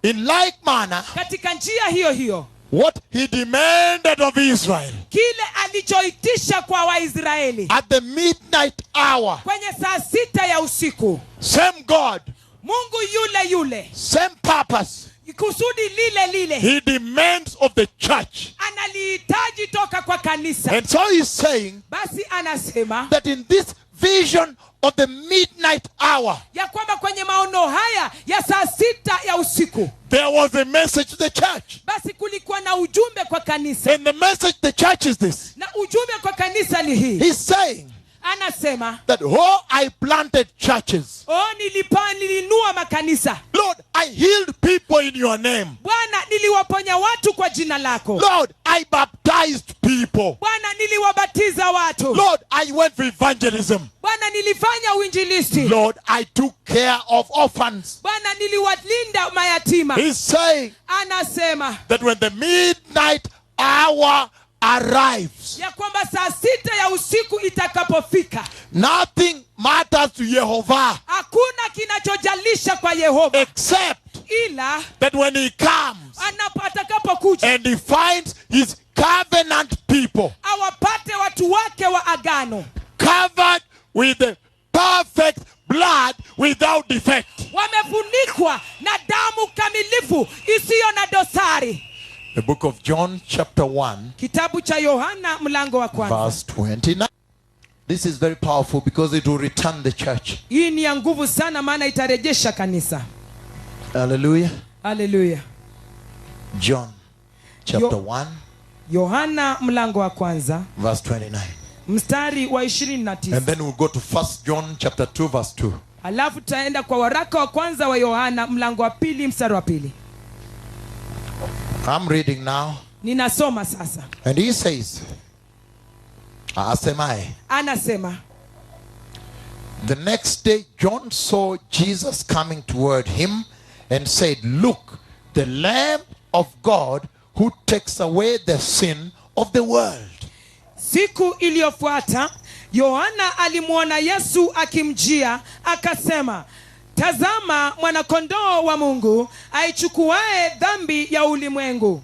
in like manner, katika njia hiyo hiyo, what he demanded of Israel kile alichoitisha kwa Waisraeli at the midnight hour, kwenye saa 6 ya usiku, same God, Mungu yule yule, same purpose, kusudi lile lile he demands of the church. analihitaji toka kwa kanisa. And so he's saying Basi anasema that in this vision of the midnight hour, ya kwamba kwenye maono haya ya saa 6 ya usiku, there was a message to the church. basi kulikuwa na ujumbe kwa kanisa. And the message to the church is this. Na ujumbe kwa kanisa ni hii. He's saying Anasema, that, I planted churches. nilinua makanisa. Lord, I healed people in your name. Bwana, niliwaponya watu kwa jina lako. Lord, I baptized people. Bwana, niliwabatiza watu. Lord, I went for evangelism. Bwana, nilifanya uinjilisti. Lord, I took care of orphans. Bwana, niliwalinda mayatima. He's saying Anasema that when the midnight hour arrives, ya kwamba saa 6 ya usiku itakapofika, nothing matters to Jehovah hakuna kinachojalisha kwa Yehova, except ila that when he comes atakapokuja and he finds his covenant people awapate watu wake wa agano covered with the perfect blood without defect. wamefunikwa na damu kamilifu isiyo na dosari. The book of John chapter 1 Kitabu cha Yohana mlango wa kwanza. verse 29. This is very powerful because it will return the church. Hii ni ya nguvu sana maana itarejesha kanisa. Hallelujah. Hallelujah. John chapter 1 Yohana mlango wa kwanza verse 29. mstari wa 29. And then we'll go to 1 John chapter 2 verse 2. Alafu tutaenda kwa waraka wa kwanza wa Yohana mlango wa 2 mstari wa 2. I'm reading now. Ninasoma sasa. And he says, Asemaye, Anasema, the next day John saw Jesus coming toward him and said, look, the Lamb of God who takes away the sin of the world. siku iliyofuata Yohana alimwona Yesu akimjia, akasema, tazama mwanakondoo wa Mungu aichukuae dhambi ya ulimwengu.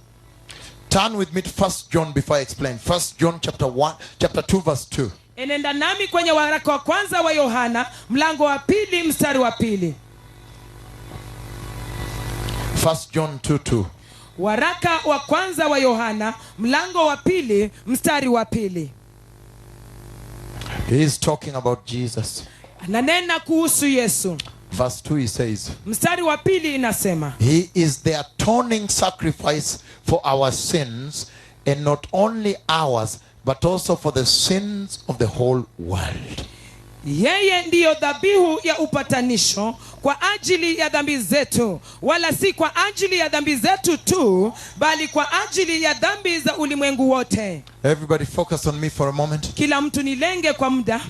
Turn with me to 1 John before I explain. 1 John chapter 2 verse 2. Enenda nami kwenye waraka wa kwanza wa Yohana mlango wa 2 mstari wa 2. 1 John 2:2. Waraka wa kwanza wa Yohana mlango wa 2 mstari wa 2. He is talking about Jesus. Ananena kuhusu Yesu. Verse 2 he says, Mstari wa 2 inasema, he is the atoning sacrifice for our sins, and not only ours, but also for the sins of the whole world. yeye ndiyo dhabihu ya upatanisho kwa ajili ya dhambi zetu, wala si kwa ajili ya dhambi zetu tu, bali kwa ajili ya dhambi za ulimwengu wote. Everybody focus on me for a moment. Kila mtu nilenge kwa muda.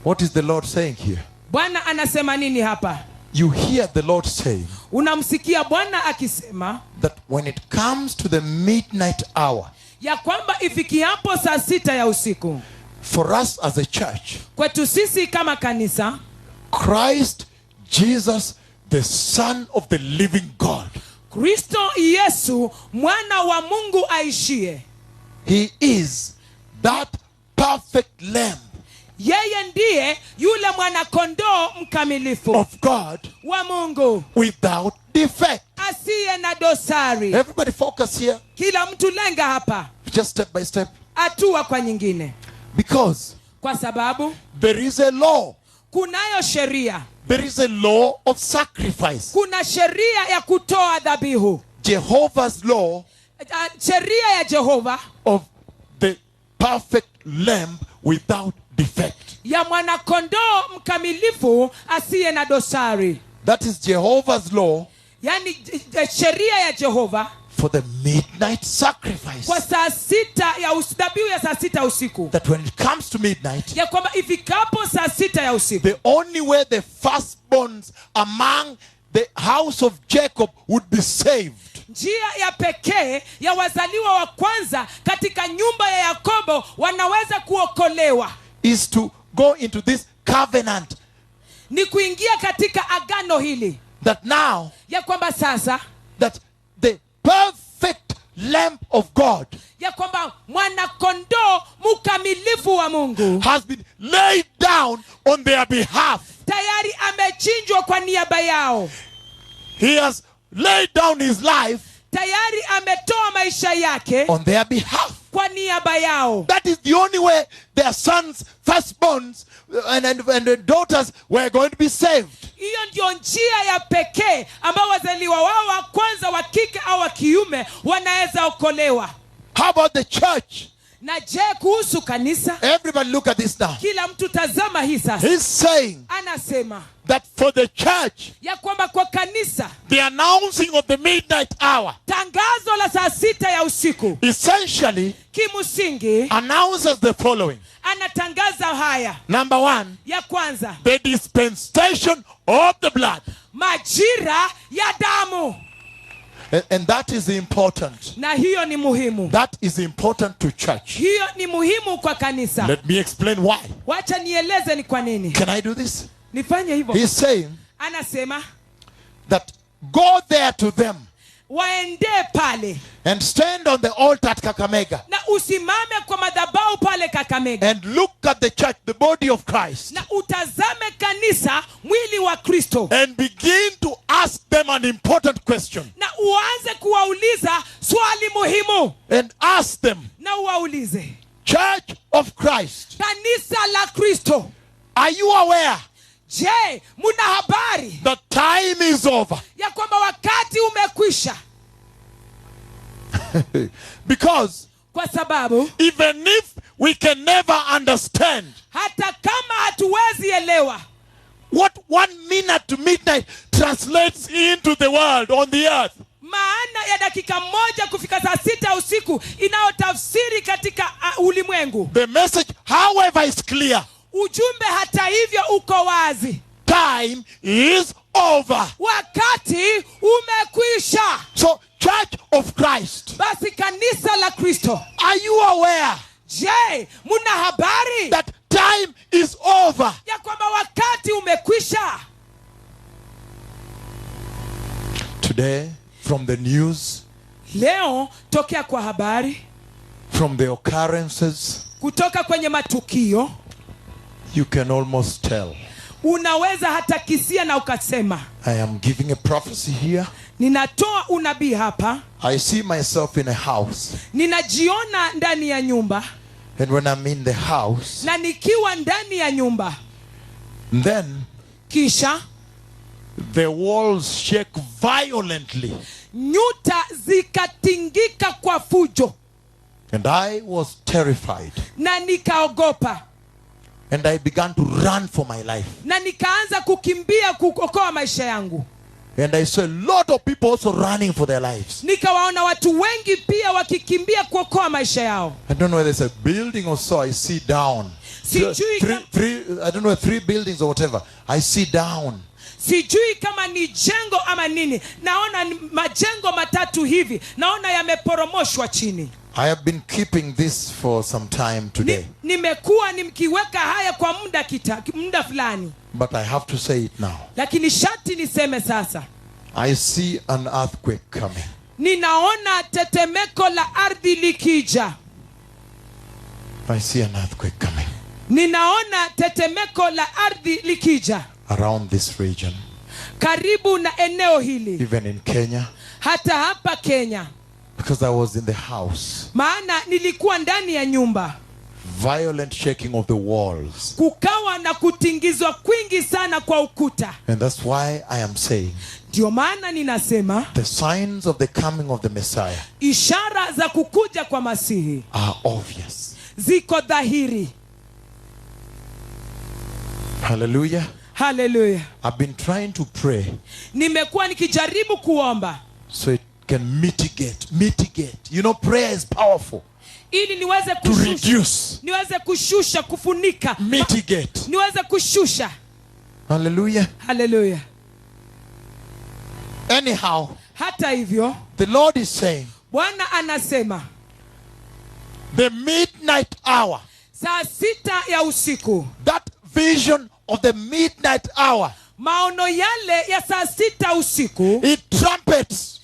What is the Lord saying here? Bwana anasema nini hapa? You hear the Lord saying Unamsikia Bwana akisema that when it comes to the midnight hour, ya kwamba ifikiapo saa 6 ya usiku, for us as a church, kwetu sisi kama kanisa, Christ Jesus, the Son of the living God, Kristo Yesu mwana wa Mungu aishie, he is that perfect lamb yeye ndiye yule mwana kondoo mkamilifu of God wa Mungu without defect. asiye na dosari. Everybody focus here, Kila mtu lenga hapa, just step by step, hatua kwa nyingine, because kwa sababu there is a law. kunayo sheria. There is a law of sacrifice. Kuna sheria ya kutoa dhabihu, Jehovah's law sheria ya Jehova of the perfect lamb without defect. ya mwana kondoo mkamilifu asiye na dosari. That is Jehovah's law Yani sheria ya Jehova for the midnight sacrifice. kwa saa sita ya dhabihu ya saa sita usiku, That when it comes to midnight, ya kwamba ifikapo saa sita ya usiku, the only way the firstborns among the house of Jacob would be saved njia ya pekee ya wazaliwa wa kwanza katika nyumba ya Yakobo wanaweza kuokolewa is to go into this covenant, ni kuingia katika agano hili, that now ya kwamba sasa, that the perfect Lamb of God ya kwamba mwanakondoo mkamilifu wa Mungu has been laid down on their behalf. tayari amechinjwa kwa niaba yao. He has laid down his life Tayari ametoa maisha yake on their behalf. kwa niaba yao. That is the only way their sons, firstborns, and daughters were going to be saved. Hiyo ndio njia ya pekee ambao wazaliwa wao wa kwanza wa kike au wa kiume wanaweza okolewa. How about the church? Na je, kuhusu kanisa? Everybody look at this now. Kila mtu tazama hii sasa. He's saying Anasema that for the church, ya kwamba kwa kanisa, the announcing of the midnight hour tangazo la saa sita ya usiku essentially kimsingi announces the following. anatangaza haya. Number one, Ya kwanza, the dispensation of the blood. majira ya damu. And that is important. Na hiyo ni muhimu. That is important to church. Hiyo ni muhimu kwa kanisa. Let me explain why. Wacha nieleze ni kwa nini. Can I do this? Nifanye hivyo. He's saying Anasema that go there to them waende pale and stand on the altar at Kakamega na usimame kwa madhabahu pale Kakamega and look at the church, the body of Christ, na utazame kanisa, mwili wa Kristo, and begin to ask them an important question. na uanze kuwauliza swali muhimu, And ask them, na uwaulize, Church of Christ, kanisa la Kristo, are you aware je, muna habari that time is over? ya kwamba wakati umekwisha? Because Kwa sababu even if we can never understand hata kama hatuwezi elewa what 1 minute to midnight translates into the world on the earth, maana ya dakika moja kufika saa sita usiku inayotafsiri katika ulimwengu, the message, however, is clear. ujumbe hata hivyo uko wazi. Time is over. Wakati umekwisha. So, Church of Christ, Basi kanisa la Kristo, are you aware je, muna habari that time is over? ya kwamba wakati umekwisha? Today, from the news, Leo tokea kwa habari, from the occurrences, kutoka kwenye matukio, you can almost tell. unaweza hata kisia na ukasema, I am giving a prophecy here. ninatoa unabii hapa, I see myself in a house. ninajiona ndani ya nyumba, And when I'm in the house, na nikiwa ndani ya nyumba, then kisha the walls shake violently. nyuta zikatingika kwa fujo, And I was terrified. na nikaogopa, And I began to run for my life. na nikaanza kukimbia kuokoa maisha yangu. And I saw a lot of people also running for their lives. Nikawaona watu wengi pia wakikimbia kuokoa maisha yao. I don't know whether it's a building or so. I see down. Sijui I don't know, 3 buildings or whatever. I see down. Sijui kama ni jengo ama nini. Naona ni majengo matatu hivi. Naona yameporomoshwa chini. I have been keeping this for some time today. Nimekuwa nimkiweka haya kwa muda fulani. But I have to say it now. Lakini sharti niseme sasa. I see an earthquake coming. Ninaona tetemeko la ardhi likija. I see an earthquake coming. Ninaona tetemeko la ardhi likija. Around this region. Karibu na eneo hili. Even in Kenya. Hata hapa Kenya. Because I was in the house. Maana nilikuwa ndani ya nyumba. Violent shaking of the walls. Kukawa na kutingizwa kwingi sana kwa ukuta. And that's why I am saying, ndio maana ninasema, the signs of the coming of the Messiah ishara za kukuja kwa Masihi are obvious. ziko dhahiri. Hallelujah. Hallelujah. I've been trying to pray Nimekuwa nikijaribu kuomba so it can mitigate. You know, prayer is powerful. ili niweze To reduce, niweze kushusha, kufunika, mitigate. niweze kushusha. Hallelujah. Hallelujah. Anyhow, Hata hivyo, the Lord is saying, Bwana anasema the midnight hour, saa 6 ya usiku, that vision of the midnight hour, maono yale ya saa 6 usiku, it trumpets,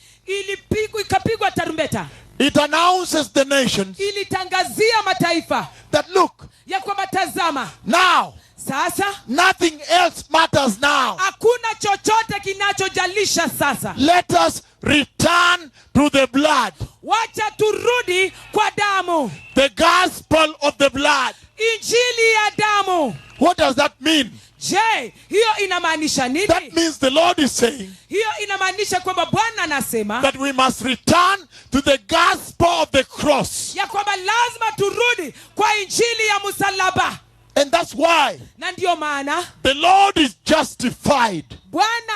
ikapigwa tarumbeta, it announces the nations ilitangazia mataifa that look, ya kwamba tazama, now sasa nothing else matters now. hakuna chochote kinachojalisha sasa. Let us return to the blood, Wacha turudi kwa damu, the gospel of the blood. injili ya damu. What does that mean? Je, hiyo inamaanisha nini? That means the Lord is saying Hiyo inamaanisha kwamba Bwana anasema that we must return to the gospel of the cross. ya kwamba lazima turudi kwa injili ya msalaba. And that's why Na ndio maana the Lord is justified Bwana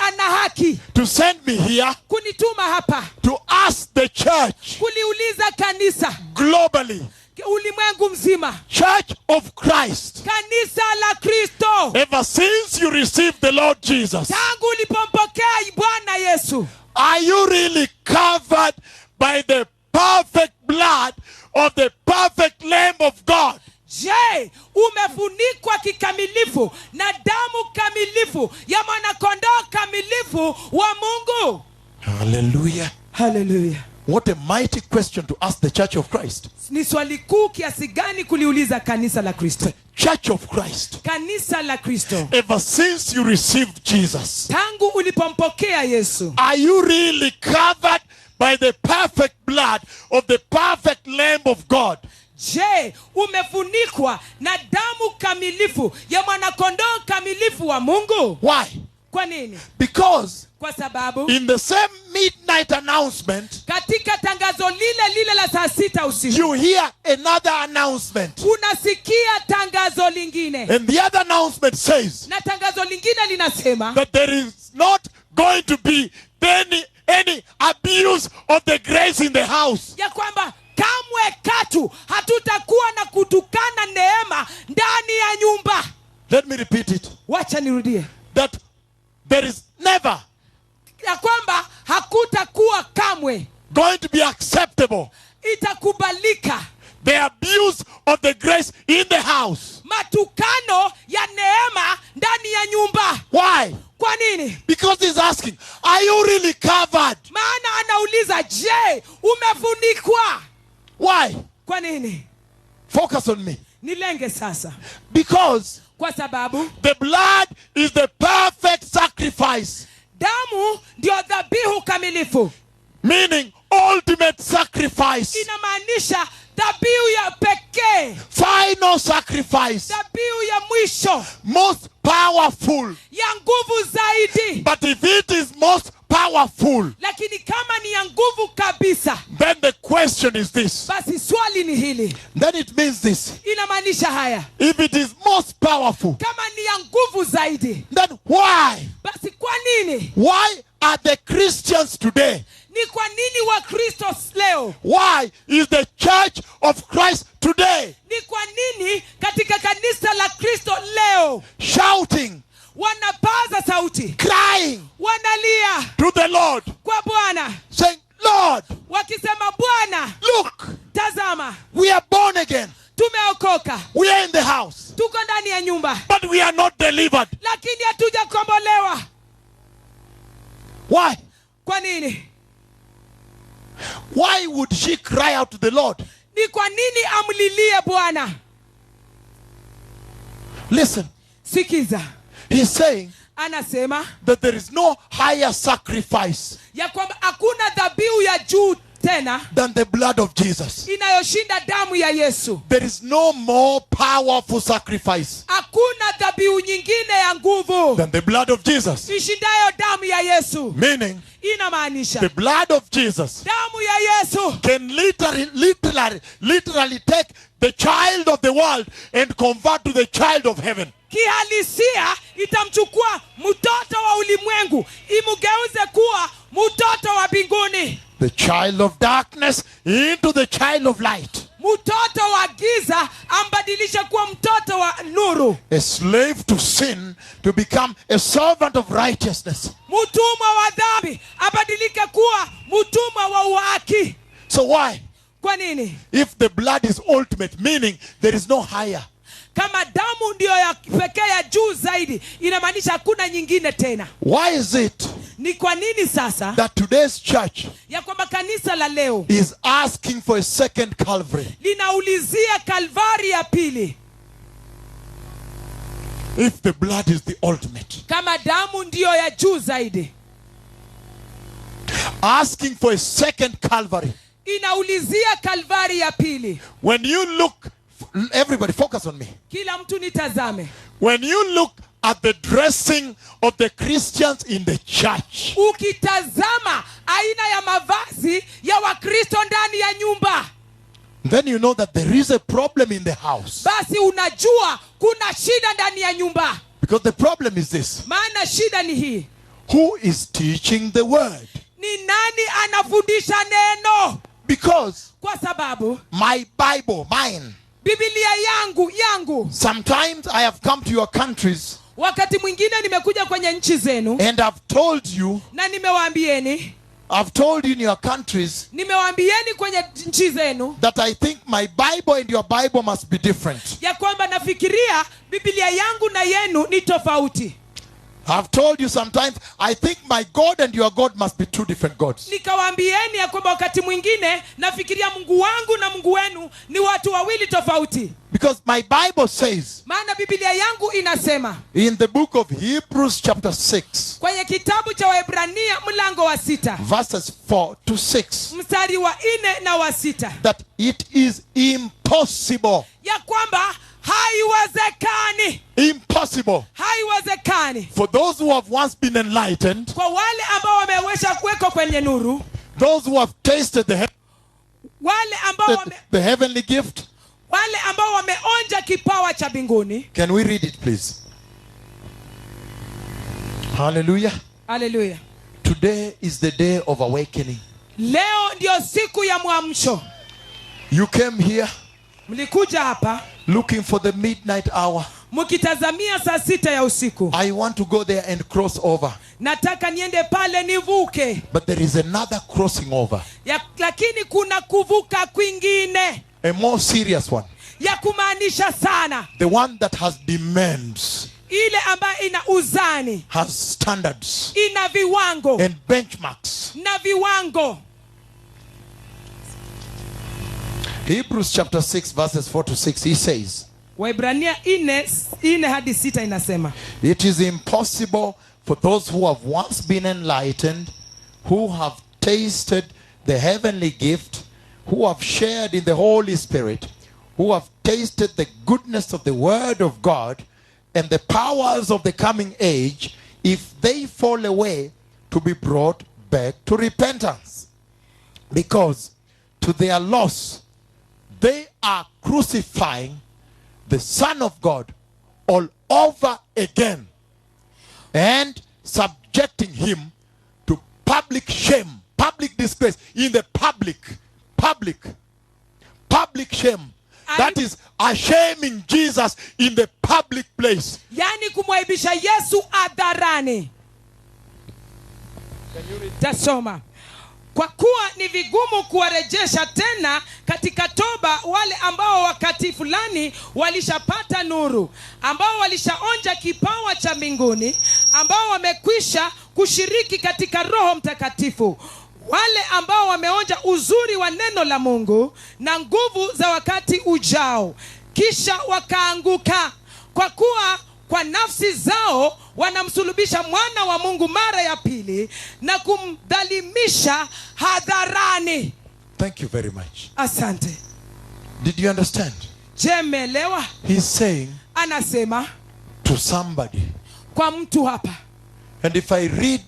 ana haki to send me here kunituma hapa to ask the church kuliuliza kanisa globally, ulimwengu mzima, Church of Christ, kanisa la Kristo, ever since you received the Lord Jesus, tangu ulipompokea Bwana Yesu, are you really covered by the perfect blood of the perfect Lamb of God? je, umefunikwa kikamilifu na damu kamilifu ya mwanakondoo kamilifu wa Mungu? Hallelujah. Hallelujah. What a mighty question to ask the Church of Christ. Ni swali kuu kiasi gani kuliuliza kanisa la Kristo. Church of Christ, Kanisa la Kristo, ever since you received Jesus, tangu ulipompokea Yesu, are you really covered by the perfect blood of the perfect Lamb of God? je, umefunikwa na damu kamilifu ya mwanakondoo kamilifu wa Mungu? Why? Kwa nini? Because Kwa sababu in the same midnight announcement, katika tangazo lile la saa 6 usiku, you hear another announcement. unasikia tangazo lingine, And the other announcement says na tangazo lingine linasema that there is not going to be any abuse of the grace in the house. ya kwamba kamwe katu hatutakuwa na kutukana neema ndani ya nyumba. Let me repeat it. Wacha nirudie, That there is never ya kwamba hakutakuwa kamwe going to be acceptable itakubalika the abuse of the grace in the house. matukano ya neema ndani ya nyumba. Why? Kwa nini? Because he's asking, are you really covered? Maana anauliza, je, umefunikwa? Why? Kwa nini? Focus on me. Nilenge sasa. Because Kwa sababu the blood is the perfect sacrifice, damu ndio dhabihu kamilifu. meaning ultimate sacrifice, Inamaanisha dhabihu ya pekee, final sacrifice, dhabihu ya mwisho, most powerful. ya nguvu zaidi. But if it is most powerful, Lakini kama ni ya nguvu kabisa, then the question is this. basi swali ni hili. Then it means this. Inamaanisha haya, If it is most powerful, kama ni ya nguvu zaidi, then why? basi kwa nini? Why are the Christians today? Ni kwa nini Wakristo leo? Why is the Church of Christ today Ni kwa nini katika kanisa la Kristo leo shouting, wanapaza sauti, crying wanalia to the Lord, kwa Bwana, saying, Lord, wakisema, Bwana, look, tazama, we are born again. tumeokoka, We are in the house, tuko ndani ya nyumba, but we are not delivered. lakini hatujakombolewa. Why? Kwa nini? Why would she cry out to the Lord? Ni kwa nini amlilie Bwana? Listen, Sikiza, he's saying anasema that there is no higher sacrifice ya kwamba hakuna dhabihu ya juu tena than the blood of Jesus. inayoshinda damu ya Yesu. There is no more powerful sacrifice Hakuna dhabihu nyingine ya nguvu than the blood of Jesus. ishindayo damu ya Yesu. Meaning, Inamaanisha the blood of Jesus damu ya Yesu can literally take the child of the world and convert to the child of heaven. kihalisia itamchukua mtoto wa ulimwengu imugeuze kuwa mtoto wa mbinguni, the child of darkness into the child of light, mtoto wa giza ambadilishe kuwa mtoto wa nuru, a slave to sin to become a servant of righteousness. mtumwa wa dhambi abadilike kuwa mtumwa wa uhaki. So why? Kwa nini? If the blood is ultimate, meaning there is no higher. Kama damu ndiyo ya pekee ya juu zaidi, inamaanisha hakuna nyingine tena. Why is it Ni kwa nini sasa that today's church ya kwamba kanisa la leo is asking for a second Calvary? linaulizia Kalvari ya pili? If the blood is the ultimate. Kama damu ndiyo ya juu zaidi, Asking for a second Calvary. inaulizia Kalvari ya pili. When you look, everybody focus on me. Kila mtu nitazame. When you look at the dressing of the Christians in the church, Ukitazama aina ya mavazi ya Wakristo ndani ya nyumba, then you know that there is a problem in the house. basi unajua kuna shida ndani ya nyumba. Because the problem is this. Maana shida ni hii: Who is teaching the word? ni nani anafundisha neno? Because Kwa sababu my Bible, mine, Biblia yangu, sometimes I have come to your countries wakati mwingine nimekuja kwenye nchi zenu and I've told you, na nimewaambieni in your countries kwenye nchi zenu that I think my Bible and your Bible must be different. ya kwamba nafikiria Biblia yangu na yenu ni tofauti. I've told you sometimes I think my God and your God must be two different gods. Nikawaambieni ya kwamba wakati mwingine nafikiria Mungu wangu na Mungu wenu ni watu wawili tofauti. Because my Bible says Maana Biblia yangu inasema in the book of Hebrews chapter 6, kwenye kitabu cha Waebrania mlango wa 6 verses 4 to 6, mstari wa 4 na wa 6 that it is impossible, ya kwamba haiwezekani for those who have once been enlightened, kwa wale ambao wameweza kuwekwa kwenye nuru, those who have tasted wale ambao the heavenly gift. wale ambao wameonja kipawa cha mbinguni. Can we read it, please? Hallelujah. Hallelujah. Today is the day of awakening. Leo ndio siku ya mwamsho. You came here Mlikuja hapa looking for the midnight hour. mkitazamia saa 6 ya usiku. I want to go there and cross over. Nataka niende pale nivuke. But there is another crossing over. Lakini kuna kuvuka kwingine, A more serious one. ya kumaanisha sana. The one that has demands, Ile ambayo ina uzani, has standards ina viwango and benchmarks. na viwango. Hebrews chapter 6 verses 4 to 6, he says, Waebrania 4 hadi 6 inasema, it is impossible for those who have once been enlightened, who have tasted the heavenly gift, who have shared in the Holy Spirit, who have tasted the goodness of the word of God and the powers of the coming age, if they fall away, to be brought back to repentance. Because to their loss, they are crucifying the Son of God all over again and subjecting him to public shame, public disgrace, in the public shame. That is shaming Jesus in the public place. yani kumwaibisha Yesu hadharani. Tasoma. Kwa kuwa ni vigumu kuwarejesha tena katika toba wale ambao wakati fulani walishapata nuru, ambao walishaonja kipawa cha mbinguni, ambao wamekwisha kushiriki katika Roho Mtakatifu, wale ambao wameonja uzuri wa neno la Mungu na nguvu za wakati ujao, kisha wakaanguka. Kwa kuwa kwa nafsi zao wanamsulubisha mwana wa Mungu mara ya pili na kumdhalimisha hadharani. Thank you very much. Asante. Did you understand? Je, mmeelewa? He's saying Anasema to somebody. kwa mtu hapa. And if I read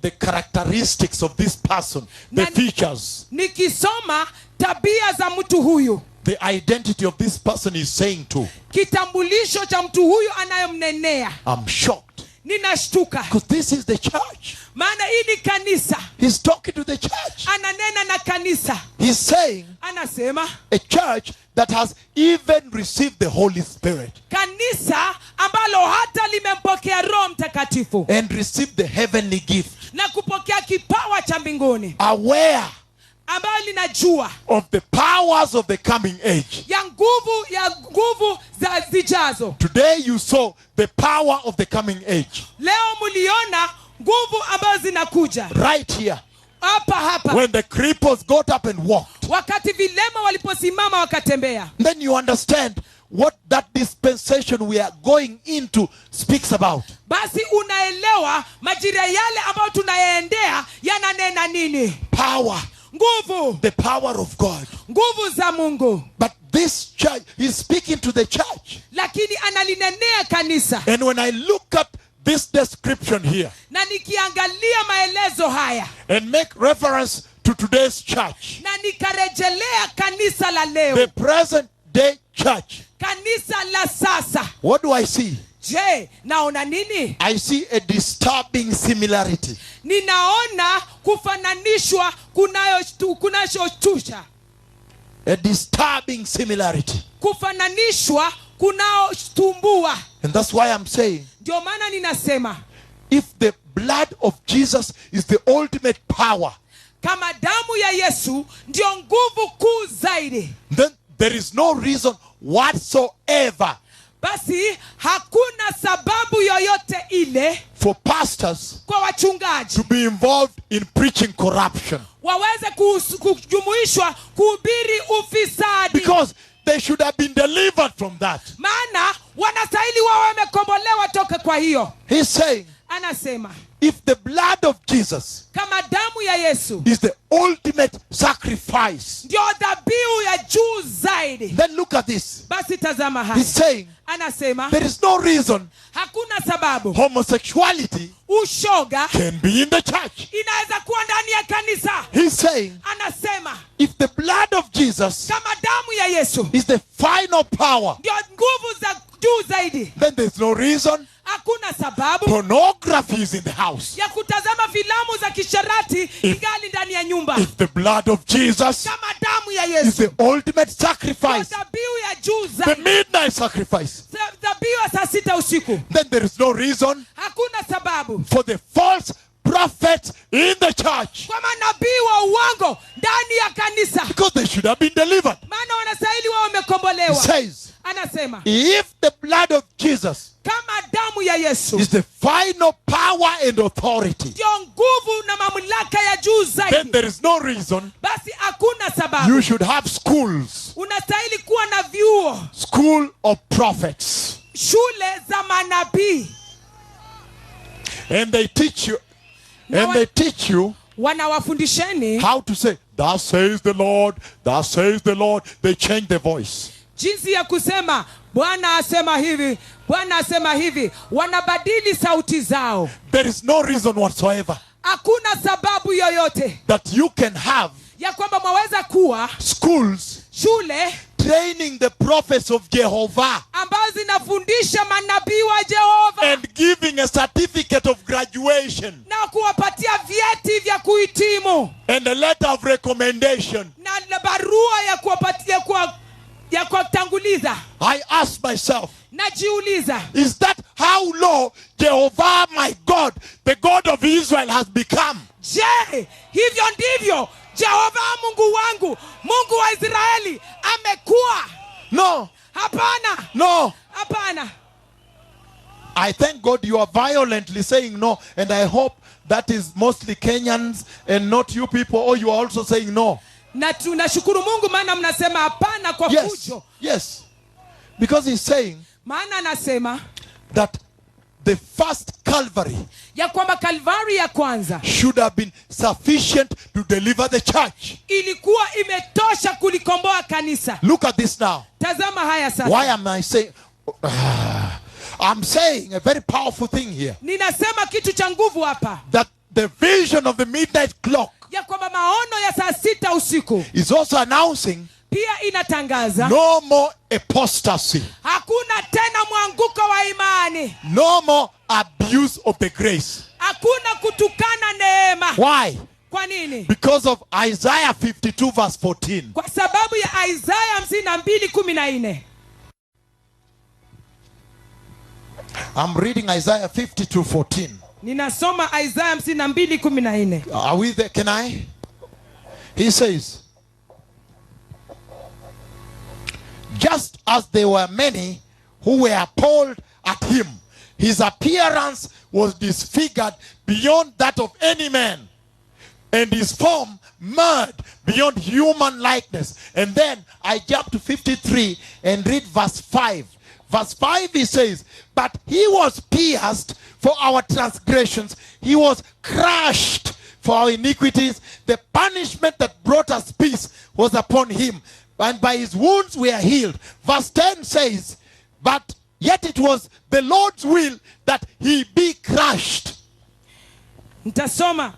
the characteristics of this person, the features, Nikisoma tabia za mtu huyu, the identity of this person is saying to, kitambulisho cha mtu huyu anayomnenea, I'm shocked. ninashtuka, because this is the church. maana hii ni kanisa. He's talking to the church. Ananena na kanisa, He's saying anasema a church that has even received the Holy Spirit kanisa ambalo hata limempokea Roho Mtakatifu and received the heavenly gift, na kupokea kipawa cha mbinguni, aware ambayo linajua of the powers of the coming age. ya nguvu za zijazo. Today you saw the power of the coming age Leo muliona nguvu ambazo zinakuja right here hapa when the cripples got up and walked. wakati vilema waliposimama wakatembea. Then you understand what that dispensation we are going into speaks about. Basi unaelewa majira yale ambayo tunayaendea yananena nini. Power, Nguvu, the power of God. nguvu za Mungu. But this church, he's speaking to the church. Lakini analinenea kanisa. And when I look at this description here Na nikiangalia maelezo haya and make reference to today's church, na nikarejelea kanisa la the leo, present day church, kanisa la sasa, what do I see? je, naona nini? I see a disturbing similarity. Ninaona kufananishwa kunayoshtusha. A disturbing similarity. Kufananishwa kunaostumbua. And that's why I'm saying, Ndio maana ninasema if the blood of Jesus is the ultimate power, kama damu ya Yesu ndio nguvu kuu zaidi, then there is no reason whatsoever basi hakuna sababu yoyote ile for pastors kwa wachungaji to be involved in preaching corruption. waweze kujumuishwa kuhubiri ufisadi. Because they should have been delivered from that. Maana wanastahili wawe wamekombolewa toka kwa hiyo. He's saying, Anasema if the blood of Jesus kama damu ya Yesu is the ultimate sacrifice, ndio dhabihu ya juu zaidi, then look at this. basi tazama He's haya. saying, Anasema there is no reason hakuna sababu homosexuality ushoga can be in the church. inaweza kuwa ndani ya kanisa. He's saying, Anasema if the blood of Jesus kama damu ya Yesu is the final power, ndio nguvu za juu zaidi, then there's no reason hakuna sababu pornography is in the house. ya kutazama filamu za kisharati ingali ndani ya nyumba. If the blood of Jesus Kama damu ya is Yesu the ultimate ndio sacrifice, dhabihu ya juu the zaidi, midnight sacrifice, dhabihu ya saa 6 usiku, then there is no reason hakuna sababu for the false prophets in the church, kwa manabii wa uongo ndani ya kanisa, because they should have been delivered. maana wanastahili wao He wamekombolewa. says, Anasema if the blood of Jesus kama damu ya Yesu is the final power and authority, ndio nguvu na mamlaka ya juu then zaidi, there is no reason basi hakuna you sababu should have schools, unastahili kuwa na vyuo, school of prophets, shule za manabii, and they teach you, and they teach you wanawafundisheni how to say, thus says the Lord, thus says the Lord. They change the voice. jinsi ya kusema Bwana asema hivi, Bwana asema hivi, wanabadili sauti zao. There is no reason whatsoever Hakuna sababu yoyote that you can have ya kwamba mwaweza kuwa schools shule training the prophets of Jehovah ambazo zinafundisha manabii wa Jehova and giving a certificate of graduation na kuwapatia vyeti vya kuhitimu and a letter of recommendation. na barua ya kuwapatia ya kuwatanguliza. I ask myself, Najiuliza, is that how low Jehovah my God, the God of Israel, has become? je, hivyo ndivyo Jehova Mungu wangu, Mungu wa Israeli amekuwa? No, Hapana, no. hapana. I thank God you are violently saying no, and I hope that is mostly Kenyans and not you people, or you are also saying no. Na tunashukuru Mungu maana mnasema hapana kwa Yes, fujo. yes. Because he's saying Maana anasema that the first Calvary ya kwamba Kalvari ya kwanza should have been sufficient to deliver the church. ilikuwa imetosha kulikomboa kanisa. Look at this now. Tazama haya sasa. Why am I saying? I'm saying a very powerful thing here. Ninasema kitu cha nguvu hapa, That the vision of the midnight clock ya kwamba maono ya saa 6 usiku is also announcing pia inatangaza no more apostasy, hakuna tena mwanguko wa imani, no more abuse of the grace. hakuna kutukana neema. Why? Kwa nini? Because of Isaiah 52 verse 14. Kwa sababu ya Isaya 52:14. I'm reading Isaiah 52:14. Ninasoma Isaya 52:14. Are we there? Can I? He says, just as there were many who were appalled at him, his appearance was disfigured beyond that of any man, and his form marred beyond human likeness. And then I jump to 53 and read verse 5. Verse 5, he says, but he was pierced for our transgressions, he was crushed for our iniquities. The punishment that brought us peace was upon him, and by his wounds we are healed. Verse 10 says, but yet it was the Lord's will that he be crushed. Nitasoma.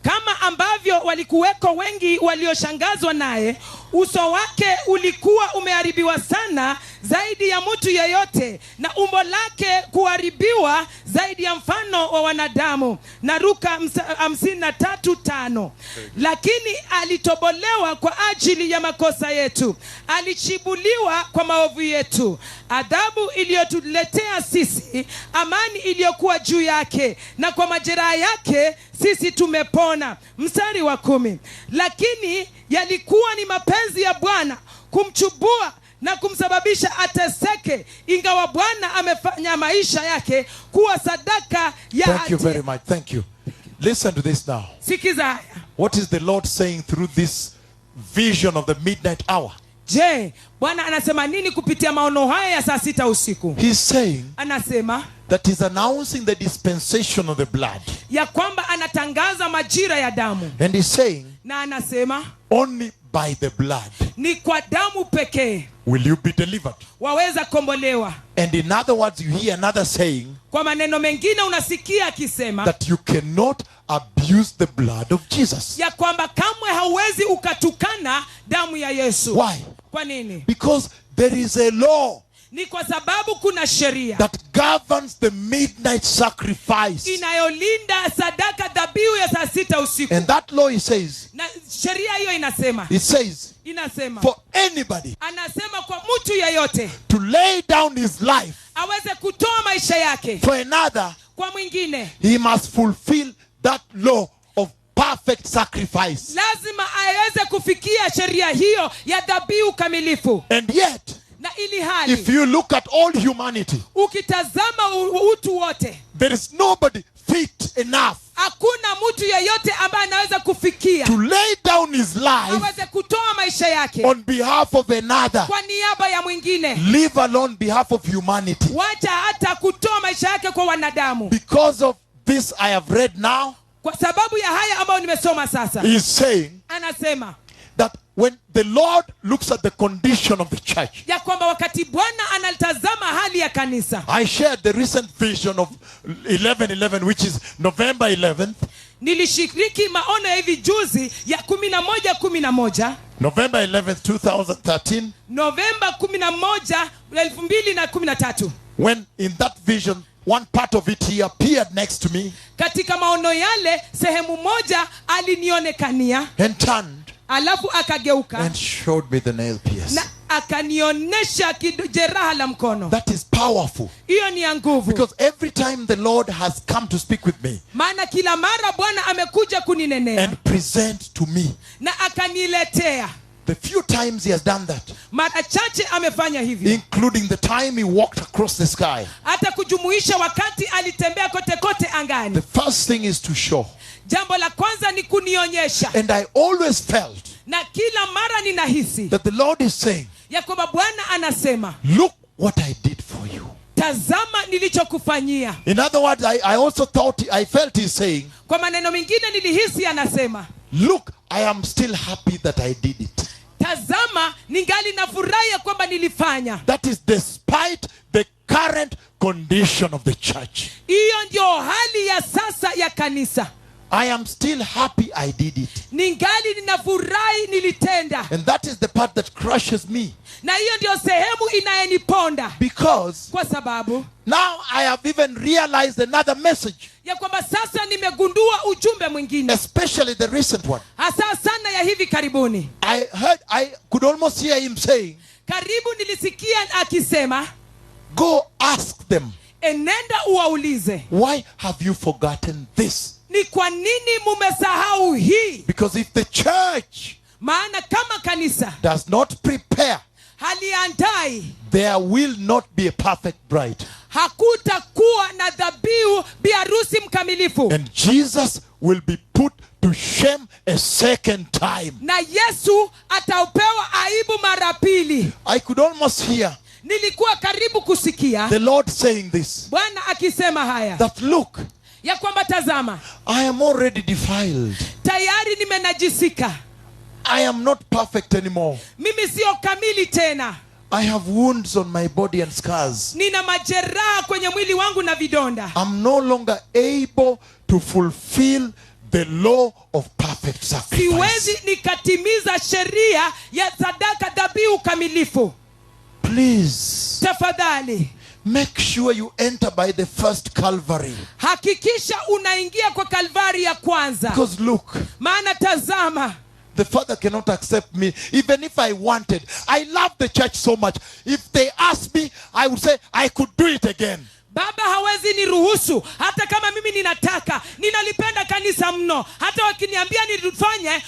Kama ambavyo walikuweko wengi walioshangazwa naye, uso wake ulikuwa umeharibiwa sana zaidi ya mtu yeyote, na umbo lake kuharibiwa zaidi ya mfano wa wanadamu. Na Luka 53:5. Lakini alitobolewa kwa ajili ya makosa yetu, alichibuliwa kwa maovu yetu. Adhabu iliyotuletea sisi amani iliyokuwa juu yake, na kwa majeraha yake sisi tumepona. Mstari wa 10. Lakini yalikuwa ni mapenzi ya Bwana kumchubua na kumsababisha ateseke, ingawa Bwana amefanya maisha yake kuwa sadaka ya Thank you very much. Thank you. Listen to this now. Sikiza haya. What is the Lord saying through this vision of the midnight hour? Je, Bwana anasema nini kupitia maono haya ya saa 6 usiku? He's saying Anasema that he's announcing the dispensation of the blood. ya kwamba anatangaza majira ya damu. And he's saying Na anasema only by the blood ni kwa damu pekee will you be delivered. waweza kombolewa. And in other words, you hear another saying Kwa maneno mengine unasikia akisema that you cannot abuse the blood of Jesus. ya kwamba kamwe hauwezi ukatukana damu ya Yesu. Why? Kwa nini? Because there is a law Ni kwa sababu kuna sheria that governs the midnight sacrifice. inayolinda sadaka dhabihu ya saa 6 usiku. And that law, he says, Na sheria hiyo inasema for anybody anasema kwa mtu yeyote to lay down his life aweze kutoa maisha yake for another, kwa mwingine, he must fulfill that law of perfect sacrifice. lazima aweze kufikia sheria hiyo ya dhabihu kamilifu. And yet, Na ili hali if you look at all humanity, ukitazama utu wote, there is nobody fit enough hakuna mtu yeyote ambaye anaweza kufikia to lay down his life aweze kutoa maisha yake on behalf of another, kwa niaba ya mwingine, live alone behalf of humanity. wacha hata kutoa maisha yake kwa wanadamu. Because of this I have read now, Kwa sababu ya haya ambayo nimesoma sasa, he is saying anasema that when the Lord looks at the condition of the church, ya kwamba wakati Bwana analitazama hali ya kanisa. I shared the recent vision of 11/11, which is November 11th. Nilishiriki maono ya hivi juzi ya 11/11, November 11th, 2013. Novemba 11, 2013. When in that vision, one part of it, he appeared next to me Katika maono yale sehemu moja alinionekania, and turned alafu akageuka and showed me the nail pierce. na akanionyesha jeraha la mkono. That is powerful. Hiyo ni ya nguvu. Because every time the Lord has come to speak with me Maana kila mara Bwana amekuja kuninenea and present to me, na akaniletea. the few times he has done that, Mara chache amefanya hivyo, including the time he walked across the sky, hata kujumuisha wakati alitembea kote kote angani. the first thing is to show. Jambo la kwanza ni kunionyesha, And I always felt na kila mara ninahisi that the Lord is saying, ya kwamba Bwana anasema, look what I did for you. tazama nilichokufanyia. In other words, I also thought, I felt he's saying, Kwa maneno mengine nilihisi anasema, look, I am still happy that I did it. tazama ningali na furaha ya kwamba nilifanya. That is despite the current condition of the church. Hiyo ndio hali ya sasa ya kanisa. I am still happy I did it. ningali ninafurahi nilitenda. And that is the part that crushes me. Na hiyo ndio sehemu inayeniponda. Because Kwa sababu now I have even realized another message. ya kwamba sasa nimegundua ujumbe mwingine, Especially the recent one. hasa sana ya hivi karibuni. I could almost hear him saying, Karibu nilisikia akisema, go ask them, enenda uwaulize, why have you forgotten this? ni kwa nini mumesahau hii? Because if the church Maana kama kanisa does not prepare, haliandai, there will not be a perfect bride. hakutakuwa na dhabihu biharusi mkamilifu. And Jesus will be put to shame a second time. Na Yesu ataupewa aibu mara pili. I could almost hear Nilikuwa karibu kusikia the Lord saying this, Bwana akisema haya, that look, ya kwamba tazama, I am already defiled. tayari nimenajisika. I am not perfect anymore. Mimi sio kamili tena. I have wounds on my body and scars. Nina majeraha kwenye mwili wangu na vidonda. I'm no longer able to fulfill the law of perfect sacrifice. Siwezi nikatimiza sheria ya sadaka dhabihu kamilifu. Please, Tafadhali, make sure you enter by the first Calvary. hakikisha unaingia kwa Kalvari ya kwanza. Because look, Maana tazama, the Father cannot accept me even if I wanted. I love the church so much. If they ask me, I would say I could do it again. Baba hawezi niruhusu hata kama mimi ninataka. Ninalipenda kanisa mno. Hata wakiniambia nifanye,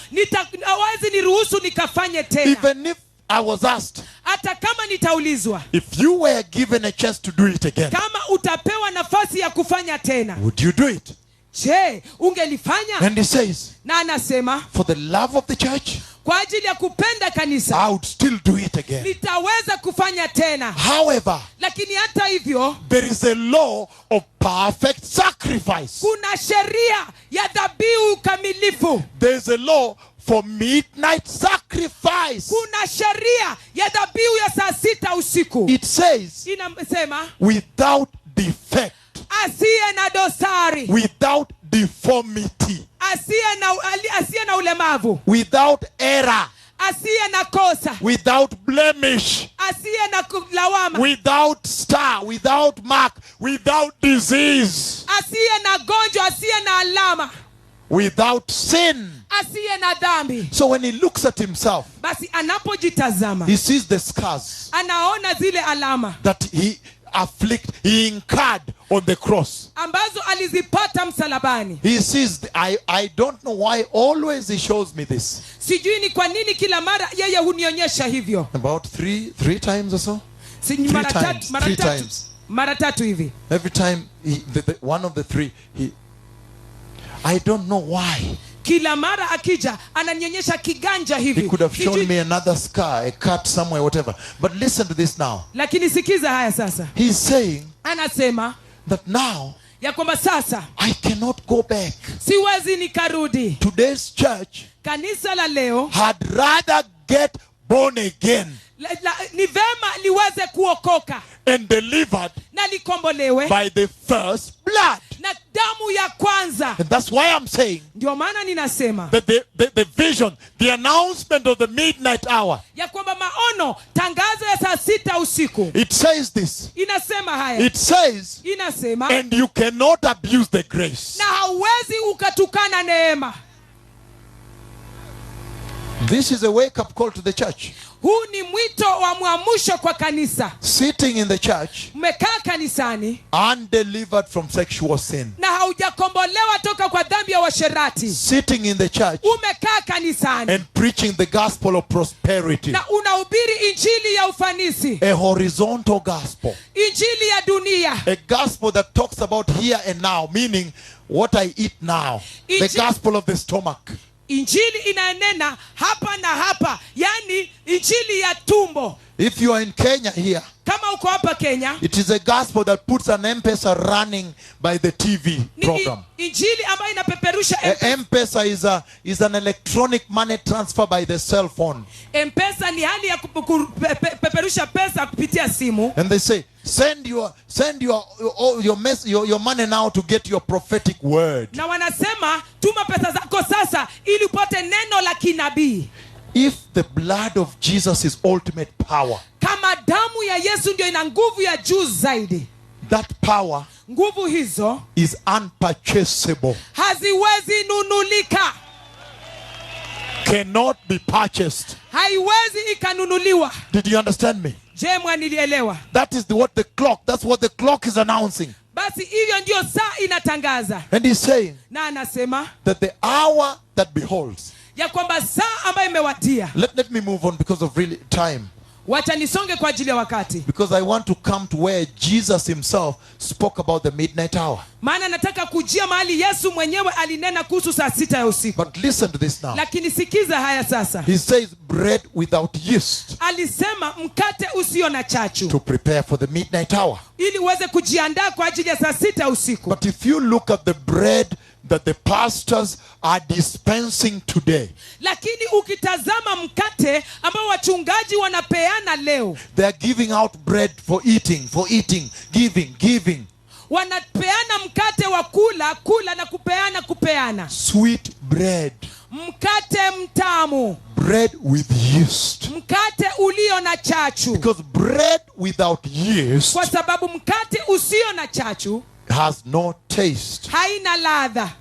hawezi niruhusu nikafanye tena. Even if I was asked, Hata kama nitaulizwa, if you were given a chance to do it again, kama utapewa nafasi ya kufanya tena, would you do it? je, ungelifanya? And he says, Na anasema, for the love of the church, kwa ajili ya kupenda kanisa, I would still do it again. nitaweza kufanya tena. However, Lakini hata hivyo, there is a law of perfect sacrifice. kuna sheria ya dhabihu kamilifu. There is a law for midnight sacrifice. Kuna sheria ya dhabihu ya saa 6 usiku. It says, Inasema without defect, asiye na dosari, without deformity, asiye na ulemavu, without error, asiye na kosa, without blemish, asiye na lawama, without star, without mark, without disease, asiye na gonjwa, asiye na alama, without sin. asiye na dhambi. So when he looks at himself, Basi anapojitazama, he sees the scars anaona zile alama that he incurred on the cross. ambazo alizipata msalabani. He sees, I don't know why always he shows me this. Sijui ni kwa nini kila mara yeye hunionyesha hivyo. About three times or so. Three times. Mara tatu hivi. Every time, one of the three, I don't know why. Kila mara akija ananionyesha kiganja hivi. He could have shown me another scar, a cut somewhere, whatever. But listen to this now. Lakini sikiza haya sasa. He's saying Anasema that now ya kwamba sasa I cannot go back. siwezi nikarudi. Today's church Kanisa la leo had rather get born again ni vema liweze kuokoka and delivered na likombolewe by the first blood. na damu ya kwanza. And that's why I'm saying Ndio maana ninasema that the vision, the announcement of the midnight hour, ya kwamba maono, tangazo ya saa 6 usiku, it says this. inasema haya. It says, Inasema, and you cannot abuse the grace. na hauwezi ukatukana neema. This is a wake-up call to the church. Huu ni mwito wa mwamusho kwa kanisa. Sitting in the church, Mmekaa kanisani undelivered from sexual sin. na haujakombolewa toka kwa dhambi ya washerati. Sitting in the church Umekaa kanisani and preaching the gospel of prosperity. na unahubiri injili ya ufanisi, A horizontal gospel. injili ya dunia, A gospel that talks about here and now, meaning what I eat now. The gospel of the stomach. injili inaenena hapa na hapa, yani injili ya tumbo. If you are in Kenya here, Kama uko hapa Kenya, it is a gospel that puts an M-Pesa running by the TV program. injili ambayo inapeperusha M-Pesa is an electronic money transfer by the cell phone. M-Pesa ni hali ya kupeperusha pesa kupitia simu. And they say, Send your money now to get your prophetic word. Na wanasema tuma pesa zako sasa ili upate neno la kinabii. If the blood of Jesus is ultimate power, Kama damu ya Yesu ndio ina nguvu ya juu zaidi, that power nguvu hizo is unpurchasable. haziwezi nunulika. Cannot be purchased. Haiwezi ikanunuliwa. Did you understand me? Je, mwanilielewa? That's what the clock is announcing. Basi hivyo ndio saa inatangaza. And he's saying Na anasema that the hour that beholds. ya kwamba saa ambayo imewadia. Let me move on because of really time. Wacha nisonge kwa ajili ya wakati. Because I want to come to where Jesus himself spoke about the midnight hour. Maana nataka kujia mahali Yesu mwenyewe alinena kuhusu saa 6 ya usiku. But listen to this now. Lakini sikiza haya sasa. He says bread without yeast Alisema mkate usio na chachu, to prepare for the midnight hour. ili uweze kujiandaa kwa ajili ya saa 6 ya usiku. But if you look at the bread that the pastors are dispensing today, Lakini ukitazama mkate ambao wachungaji wanapeana leo, they are giving out bread for eating, giving. wanapeana mkate wa kula na kupeana. Sweet bread. Mkate mtamu, Bread with yeast. mkate ulio na chachu. Because bread without yeast Kwa sababu mkate usio na chachu has no taste. haina ladha.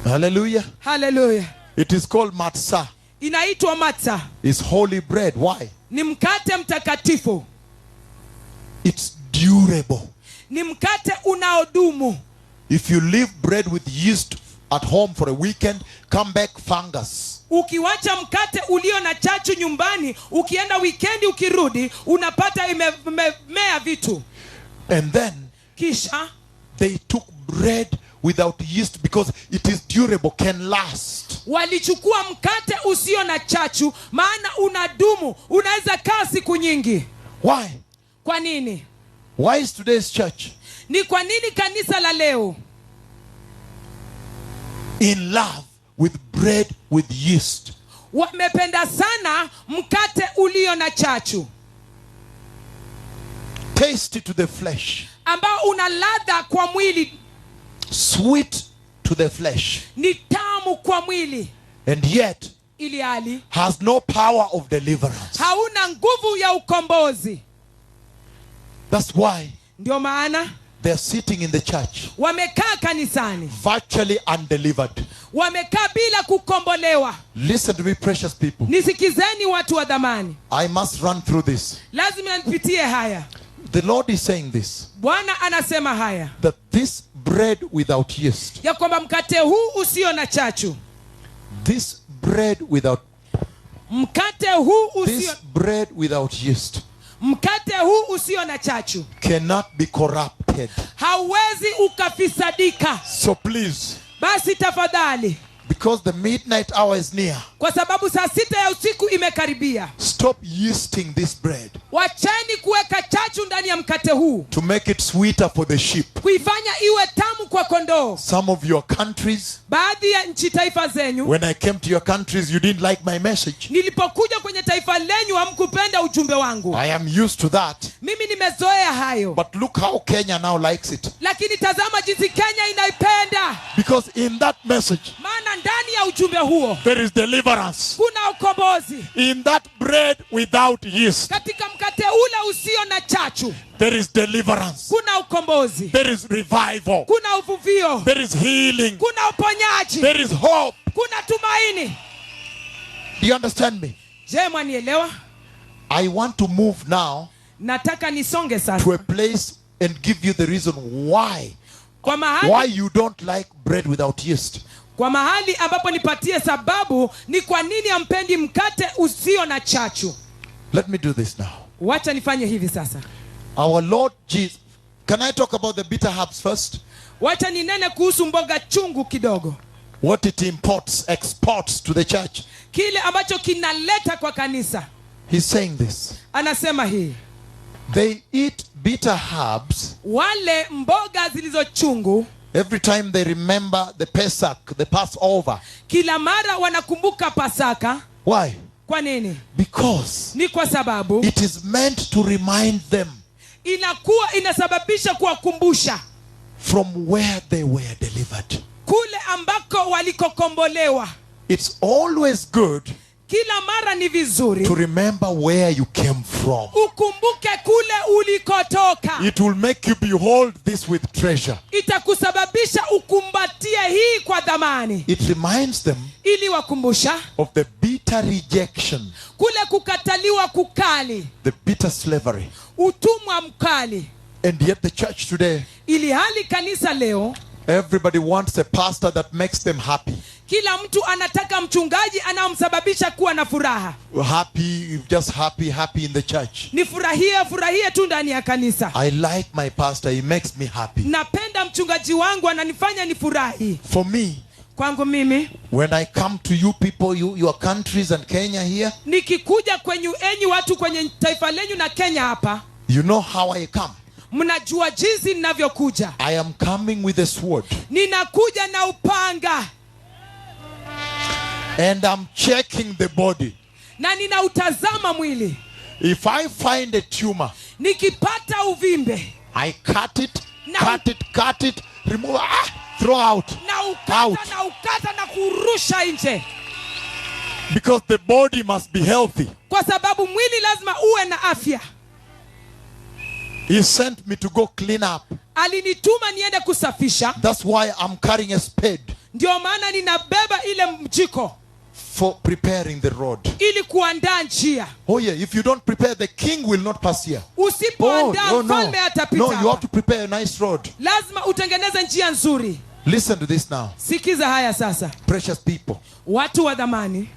Hallelujah. Haleluya. It is called matzah. Inaitwa matza. It's holy bread. Why? Ni mkate mtakatifu. It's durable. Ni mkate unaodumu. If you leave bread with yeast at home for a weekend, come back fungus. Ukiwacha mkate ulio na chachu nyumbani, ukienda weekendi ukirudi, unapata imemea vitu. And then Kisha they took bread without yeast because it is durable, can last. walichukua mkate usio na chachu, maana unadumu, unaweza kaa siku nyingi. Why? Kwa nini? Why is today's church Ni kwa nini kanisa la leo in love with bread with yeast? wamependa sana mkate ulio na chachu, Tasty to the flesh, ambao una ladha kwa mwili, sweet to the flesh, ni tamu kwa mwili, and yet ili hali has no power of deliverance. hauna nguvu ya ukombozi. That's why Ndio maana they're sitting in the church wamekaa kanisani, virtually undelivered. wamekaa bila kukombolewa. Listen to me, precious people. Nisikizeni watu wa dhamani, I must run through this. lazima nipitie haya. The Lord is saying this, Bwana anasema haya, that this bread without yeast, ya kwamba mkate huu usio na chachu, this bread without mkate huu usio, mkate huu usio na chachu cannot be corrupted. hauwezi ukafisadika. So please, Basi tafadhali, because the midnight hour is near, kwa sababu saa 6 ya usiku imekaribia, stop yeasting this bread wacheni kuweka chachu ndani ya mkate huu, to make it sweeter for the sheep. kuifanya iwe tamu kwa kondoo. Some of your countries, Baadhi ya nchi taifa zenyu, when I came to your countries, you didn't like my message. nilipokuja kwenye taifa lenyu hamkupenda ujumbe wangu. I am used to that. Mimi nimezoea hayo. But look how Kenya now likes it. Lakini tazama jinsi Kenya inaipenda. Because in that message, Maana ndani ya ujumbe huo there is deliverance. kuna ukombozi. In that bread without yeast, Katika mkate ule usio na chachu there is deliverance. kuna ukombozi, There is revival. kuna uvuvio, There is healing. kuna uponyaji, There is hope. kuna tumaini. Do you understand me? Je, mwanielewa? I want to move now Nataka nisonge to sasa a place and give you the reason why kwa you don't like bread without yeast. mahali ambapo nipatie sababu ni kwa nini hampendi mkate usio na chachu. Let me do this now. Wacha nifanye hivi sasa. Our Lord Jesus. Can I talk about the bitter herbs first? Wacha ninene kuhusu mboga chungu kidogo, What it exports to the church. kile ambacho kinaleta kwa kanisa. He's saying this. Anasema hii, They eat bitter herbs wale mboga zilizo chungu every time they remember the Pesach, the Passover. kila mara wanakumbuka Pasaka. Why? Kwa nini? Because Ni kwa sababu it is meant to remind them inakuwa inasababisha kuwakumbusha from where they were delivered. kule ambako walikokombolewa. It's always good Kila mara ni vizuri to remember where you came from. ukumbuke kule ulikotoka. It will make you behold this with treasure. Itakusababisha ukumbatie hii kwa dhamani. It reminds them Ili wakumbusha of the bitter rejection, kule kukataliwa kukali, the bitter slavery. utumwa mkali. And yet the church today, Ili hali kanisa leo, everybody wants a pastor that makes them happy. kila mtu anataka mchungaji anaomsababisha kuwa na furaha. Happy, just happy in the church. Ni furahie tu ndani ya kanisa. I like my pastor, he makes me happy. Napenda mchungaji wangu, ananifanya nifurahi. For me, Kwangu mimi, when I come to you people, your countries and Kenya here, nikikuja kwenyu enyi watu kwenye taifa lenyu na Kenya hapa, you know how I come. mnajua jinsi ninavyokuja. I am coming with a sword. Ninakuja na upanga And I'm checking the body. na ninautazama mwili. If I find a tumor, Nikipata uvimbe I cut it, Now- cut it, remove, throw out. na ukata Out. na ukata na kurusha nje, Because the body must be healthy. kwa sababu mwili lazima uwe na afya. He sent me to go clean up. Alinituma niende kusafisha. That's why I'm carrying a spade Ndio maana ninabeba ile mjiko for preparing the road. ili kuandaa njia. Oh yeah, if you don't prepare, the king will not pass here. Usipoandaa mfalme atapita. No, you have to prepare a nice road. Lazima utengeneze njia nzuri. Listen to this now. Sikiza haya sasa. Precious people, Watu wa dhamani,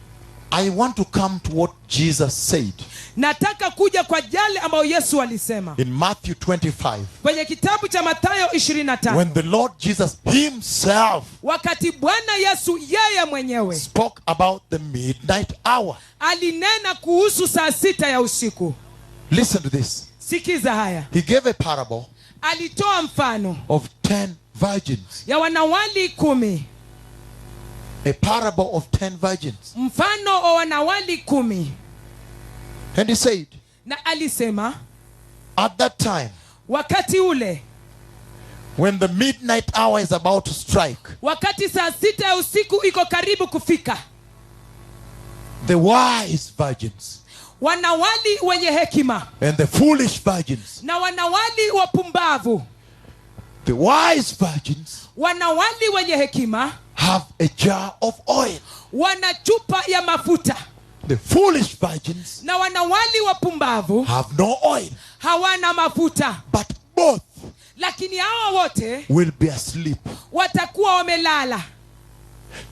I want to come to what Jesus said nataka kuja kwa yale ambayo Yesu alisema in Matthew 25. kwenye kitabu cha Mathayo 25. When the Lord Jesus himself Wakati Bwana Yesu yeye mwenyewe spoke about the midnight hour. alinena kuhusu saa 6 ya usiku. Listen to this. Sikiza haya. He gave a parable Alitoa mfano of 10 virgins. ya wanawali 10. A parable of 10 virgins. Mfano wa wanawali 10. And he said, Na alisema at that time, wakati ule, when the midnight hour is about to strike, wakati saa 6 ya usiku iko karibu kufika, the wise virgins wanawali wenye hekima and the foolish virgins, na wanawali wapumbavu, the wise virgins wanawali wenye hekima have a jar of oil. wana chupa ya mafuta, The foolish virgins na wanawali wapumbavu have no oil. hawana mafuta. But both Lakini hawa wote will be asleep, watakuwa wamelala,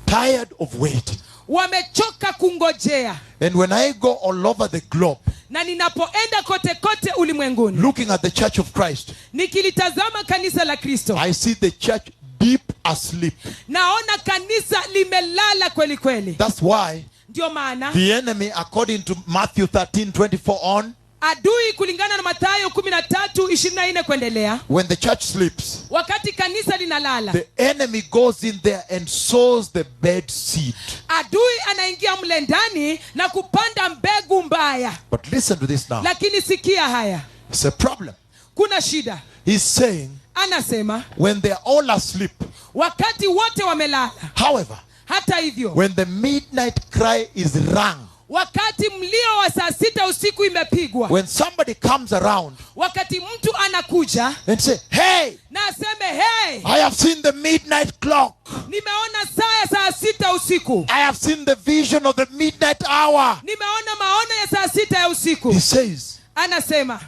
tired of waiting. wamechoka kungojea. And when I go all over the globe, Na ninapoenda kote kote ulimwenguni, looking at the church of Christ, nikilitazama kanisa la Kristo, I see the church deep asleep. naona kanisa limelala kweli kweli. That's why Ndio maana the enemy, according to Matthew 13:24 on, adui, kulingana na Mathayo 13:24 kuendelea, when the church sleeps, wakati kanisa linalala, the enemy goes in there and sows the bad seed. adui anaingia mle ndani na kupanda mbegu mbaya. But listen to this now. Lakini sikia haya, It's a problem. kuna shida. He's saying, Anasema when they're all asleep, wakati wote wamelala. however, Hata hivyo, when the midnight cry is rung, wakati mlio wa saa 6 usiku imepigwa, when somebody comes around wakati mtu anakuja and say, hey, na aseme, hey, I have seen the midnight clock. nimeona saa ya saa 6 usiku, I have seen the vision of the midnight hour. nimeona maono ya saa 6 ya usiku. He says, Anasema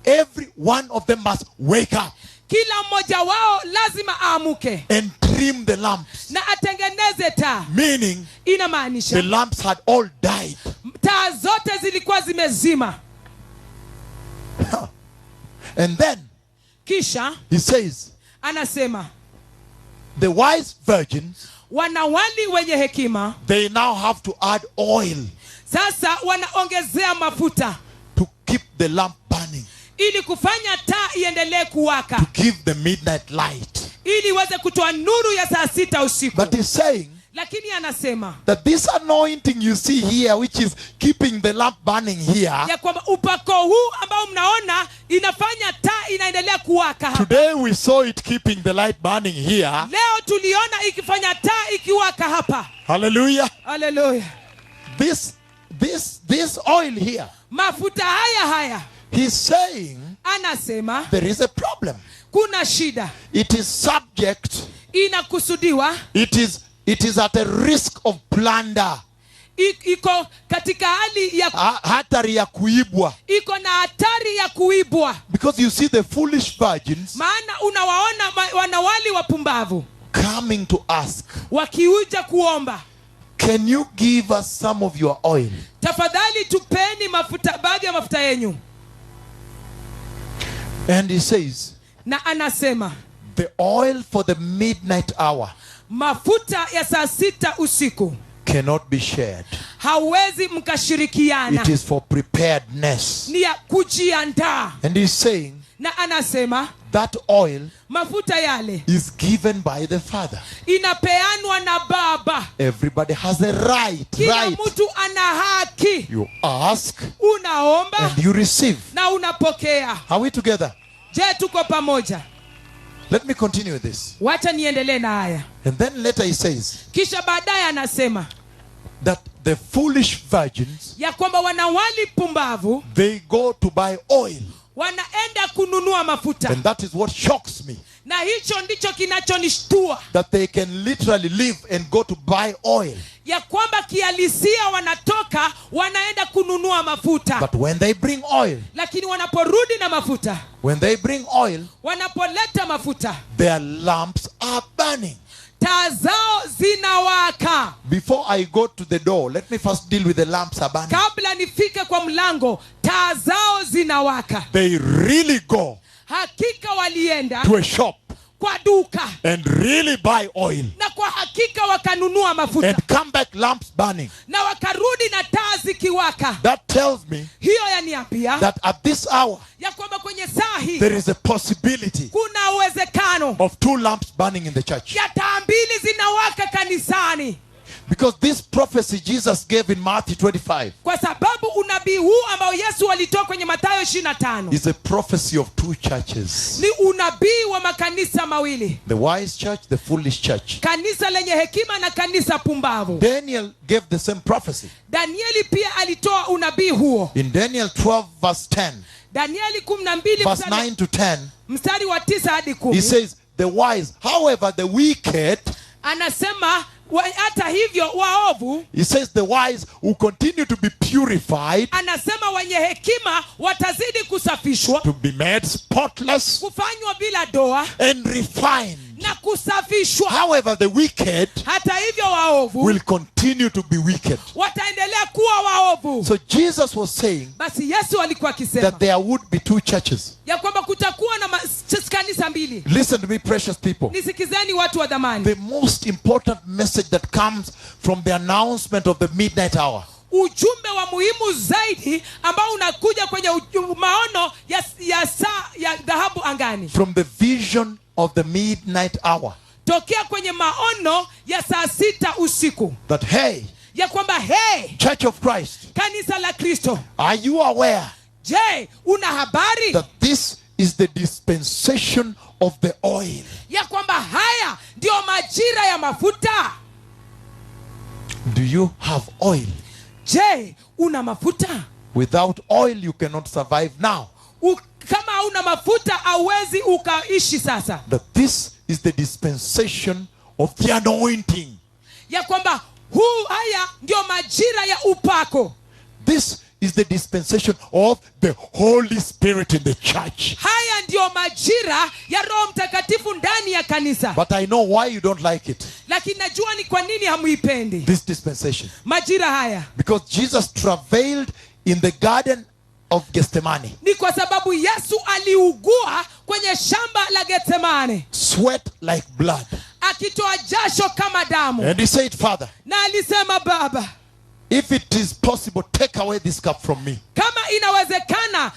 every one of them must wake up kila mmoja wao lazima aamuke and trim the lamps. na atengeneze taa. Meaning, the Inamaanisha lamps had all died. taa zote zilikuwa zimezima. And then, Kisha he says, anasema the wise virgins, wanawali wenye hekima they now have to add oil sasa wanaongezea mafuta to keep the lamp burning, ili kufanya taa iendelee kuwaka, to give the midnight light. ili iweze kutoa nuru ya saa 6 usiku. But he's saying, lakini anasema that this anointing you see here, which is keeping the lamp burning here, ya kwamba upako huu ambao mnaona inafanya taa inaendelea kuwaka hapa. today we saw it keeping the light burning here. Leo tuliona ikifanya taa ikiwaka hapa. Hallelujah. Hallelujah. This oil here, Mafuta haya he's saying anasema there is a problem. kuna shida. It is subject, Inakusudiwa, it is at a risk of plunder. iko katika hali ya Hatari ya kuibwa. iko na hatari ya kuibwa. Because you see the foolish virgins Maana unawaona wanawali wapumbavu coming to ask, wakiuja kuomba, can you give us some of your oil? tafadhali tupeni mafuta, baadhi ya mafuta yenu. And he says, Na anasema the oil for the midnight hour mafuta ya saa 6 usiku cannot be shared. hawezi mkashirikiana, It is for preparedness. ni ya kujiandaa. And he's saying Na anasema that oil mafuta yale is given by the Father. inapeanwa na Baba. Everybody has a right. Kila mtu ana haki. You ask Unaomba and you receive. na unapokea. Are we together? Je, tuko pamoja? Let me continue with this. Wacha niendelee na haya. And then later he says Kisha baadaye anasema that the foolish virgins, ya kwamba wanawali pumbavu they go to buy oil. wanaenda kununua mafuta. And that is what shocks me. Na hicho ndicho kinachonishtua, That they can literally leave and go to buy oil. ya kwamba kihalisia wanatoka wanaenda kununua mafuta. But when they bring oil, Lakini wanaporudi na mafuta, when they bring oil, wanapoleta mafuta, their lamps are burning. taa zao zinawaka. Before I go to the door, let me first deal with the lamps are burning. Kabla nifike kwa mlango, taa zao zinawaka. They really go Hakika walienda to a shop kwa duka and really buy oil na kwa hakika wakanunua mafuta and come back lamps burning. na wakarudi na taa zikiwaka. That tells me Hiyo yaniambia that at this hour ya kwamba kwenye saa hii there is a possibility kuna uwezekano of 2 lamps burning in the church. ya taa mbili zinawaka kanisani. Because this prophecy Jesus gave in Matthew 25 Kwa sababu unabii huu ambao Yesu alitoa kwenye Mathayo 25 is a prophecy of 2 churches. ni unabii wa makanisa mawili. The wise church, the foolish church. Kanisa lenye hekima na kanisa pumbavu. Daniel gave the same prophecy. Danieli pia alitoa unabii huo. In Daniel 12 verse 10, Danieli 12 verse 9 to 10, mstari wa 9 hadi he 10. says, the wise, however the wicked, Anasema hata hivyo waovu, he says the wise will continue to be purified, anasema wenye hekima watazidi kusafishwa, to be made spotless kufanywa bila doa and refined. na kusafishwa. However the wicked Hata hivyo waovu will continue to be wicked. wataendelea kuwa waovu. So Jesus was saying Basi Yesu alikuwa akisema that there would be 2 churches. ya kwamba kutakuwa na kanisa mbili. Listen to me, precious people. Nisikizeni watu wa dhamani. The most important message that comes from the announcement of the midnight hour Ujumbe wa muhimu zaidi ambao unakuja kwenye maono ya saa ya dhahabu angani, from the vision of the midnight hour, tokea kwenye maono ya saa 6 usiku, that hey, ya kwamba hey, Church of Christ, kanisa la Kristo, are you aware je, una habari that this is the dispensation of the oil? ya kwamba haya ndio majira ya mafuta? Do you have oil? Je, una mafuta? Without oil you cannot survive now. Kama hauna mafuta hauwezi ukaishi sasa. That this is the dispensation of the anointing. Ya kwamba haya ndio majira ya upako. This is the dispensation of the Holy Spirit in the church. Haya ndio majira ya Roho Mtakatifu ndani ya kanisa. But I know why you don't like it. Lakini najua ni kwa nini hamuipendi This dispensation. majira haya. Because Jesus travailed in the garden of Gethsemane. Ni kwa sababu Yesu aliugua kwenye shamba la Getsemane, Sweat like blood. akitoa jasho kama damu. And he said, Father, Na alisema, Baba, if it is possible, take away this cup from me. kama inawezekana,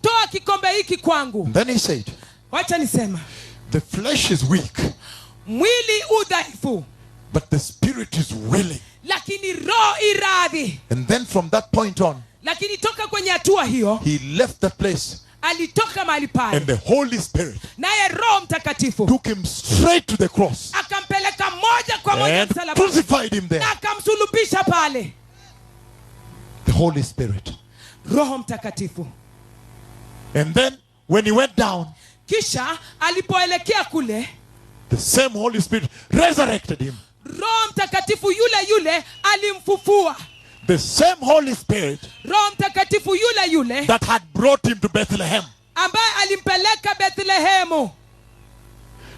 toa kikombe hiki kwangu. And then he said, Wacha nisema, the flesh is weak. mwili udhaifu. but the spirit is willing. lakini roho iradhi. And then from that point on, Lakini toka kwenye hatua hiyo he left that place, alitoka mahali and pale, the Holy Spirit naye Roho Mtakatifu took him straight to the cross akampeleka moja kwa moja and msalabani crucified him there. na akamsulubisha pale. The Holy Spirit. Roho Mtakatifu. And then when he went down, Kisha alipoelekea kule, the same Holy Spirit resurrected him. Roho Mtakatifu yule yule alimfufua. The same Holy Spirit Roho Mtakatifu yule yule that had brought him to Bethlehem. ambaye alimpeleka Bethlehemu.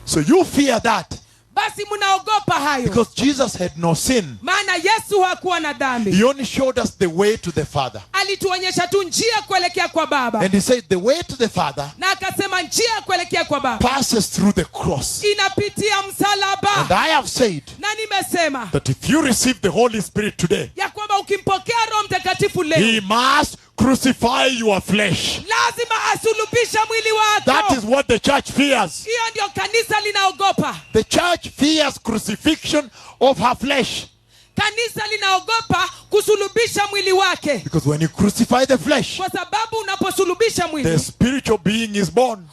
So you fear that Basi mnaogopa hayo, because Jesus had no sin. maana Yesu hakuwa na dhambi. He only showed us the way to the Father. Alituonyesha tu njia kuelekea kwa Baba, And he said the way to the Father na akasema njia kuelekea kwa Baba passes through the cross. inapitia And msalaba. I have said Na nimesema that if you receive the Holy Spirit today, ya kwamba ukimpokea Roho Mtakatifu leo, he must crucify your flesh. lazima asulubishe mwili That wako. is what the church fears. Hiyo ndio kanisa linaogopa. The church fears crucifixion of her flesh. Kanisa linaogopa kusulubisha mwili wake, Because when you crucify the flesh, kwa sababu unaposulubisha the mwili, spiritual being is born.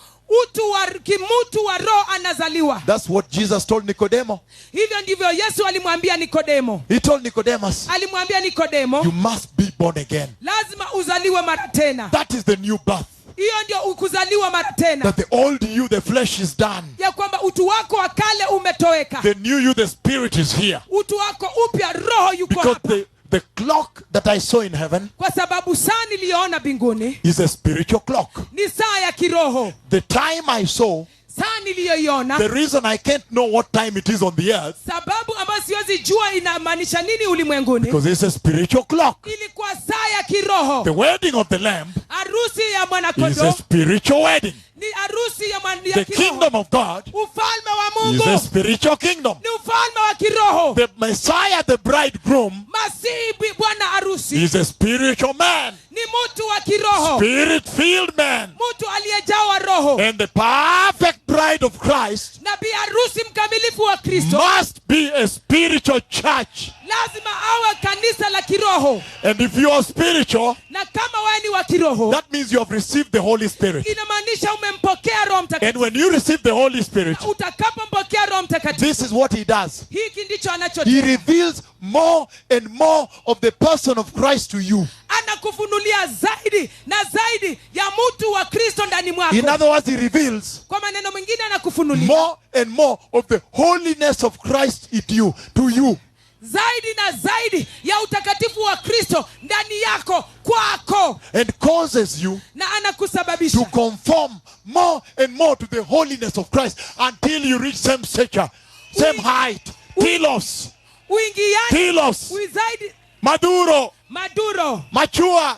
kimutu wa roho anazaliwa. That's what Jesus told Nicodemus. Hivyo ndivyo Yesu alimwambia Nikodemo. He told Nicodemus, Alimwambia Nikodemo, you must be born again. lazima uzaliwe mara tena. That is the new birth. Hiyo ndio kuzaliwa mara tena, That the old you, the flesh is done. ya kwamba utu wako wa kale umetoweka, The new you, the spirit is here. utu wako upya, roho yuko Because hapa. the clock that I saw in heaven Kwa sababu saa niliyoona mbinguni is a spiritual clock. ni saa ya kiroho. The time I saw, Saa niliyoiona, the reason I can't know what time it is on the earth, sababu ambayo siwezi jua inamaanisha nini ulimwenguni, because it's a spiritual clock. ilikuwa saa ya kiroho. The wedding of the Lamb Harusi ya is mwanakondoo a spiritual wedding. ni harusi ya The kiroho. kingdom of God Ufalme wa is a Mungu spiritual kingdom. ni ufalme wa kiroho. The Messiah, the bridegroom, Masihi bwana harusi is a spiritual man, ni mtu wa kiroho, spirit-filled man. mtu aliyejawa roho. And the perfect bride of Christ Na bi harusi mkamilifu wa Kristo must be a spiritual church. lazima awe kanisa la kiroho. And if you are spiritual, Na kama wewe ni wa kiroho, that means you have received the Holy Spirit. inamaanisha umempokea Roho And Mtakatifu. when you receive the Holy Spirit, Utakapompokea Roho Mtakatifu, this is what he does. hiki ndicho He anachotenda. reveals more and more of the person of Christ to you. Anakufunulia zaidi na zaidi ya mtu wa Kristo ndani mwako. In other words, he reveals Kwa maneno mengine anakufunulia more and more of the holiness of Christ in you, to you. zaidi na zaidi ya utakatifu wa Kristo ndani yako, kwako, And causes you na to anakusababisha conform more and more to the holiness of Christ until you reach same stature, same height. Telos, uingiani zaidi maduro, maduro mature.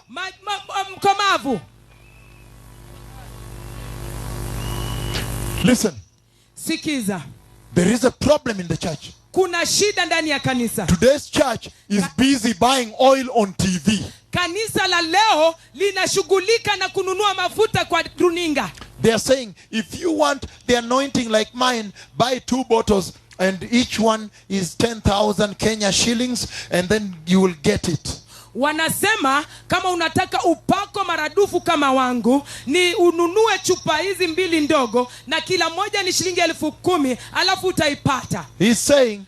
mkomavu. Listen, Sikiza, there is a problem in the church. kuna shida ndani ya kanisa. Today's church is busy buying oil on TV. Kanisa la leo linashughulika na kununua mafuta kwa runinga. They are saying, if you want the anointing like mine, buy 2 bottles and each one is 10,000 Kenya shillings and then you will get it. Wanasema kama unataka upako maradufu kama wangu, ni ununue chupa hizi 2 ndogo na kila moja ni shilingi 10,000, alafu utaipata. He's saying,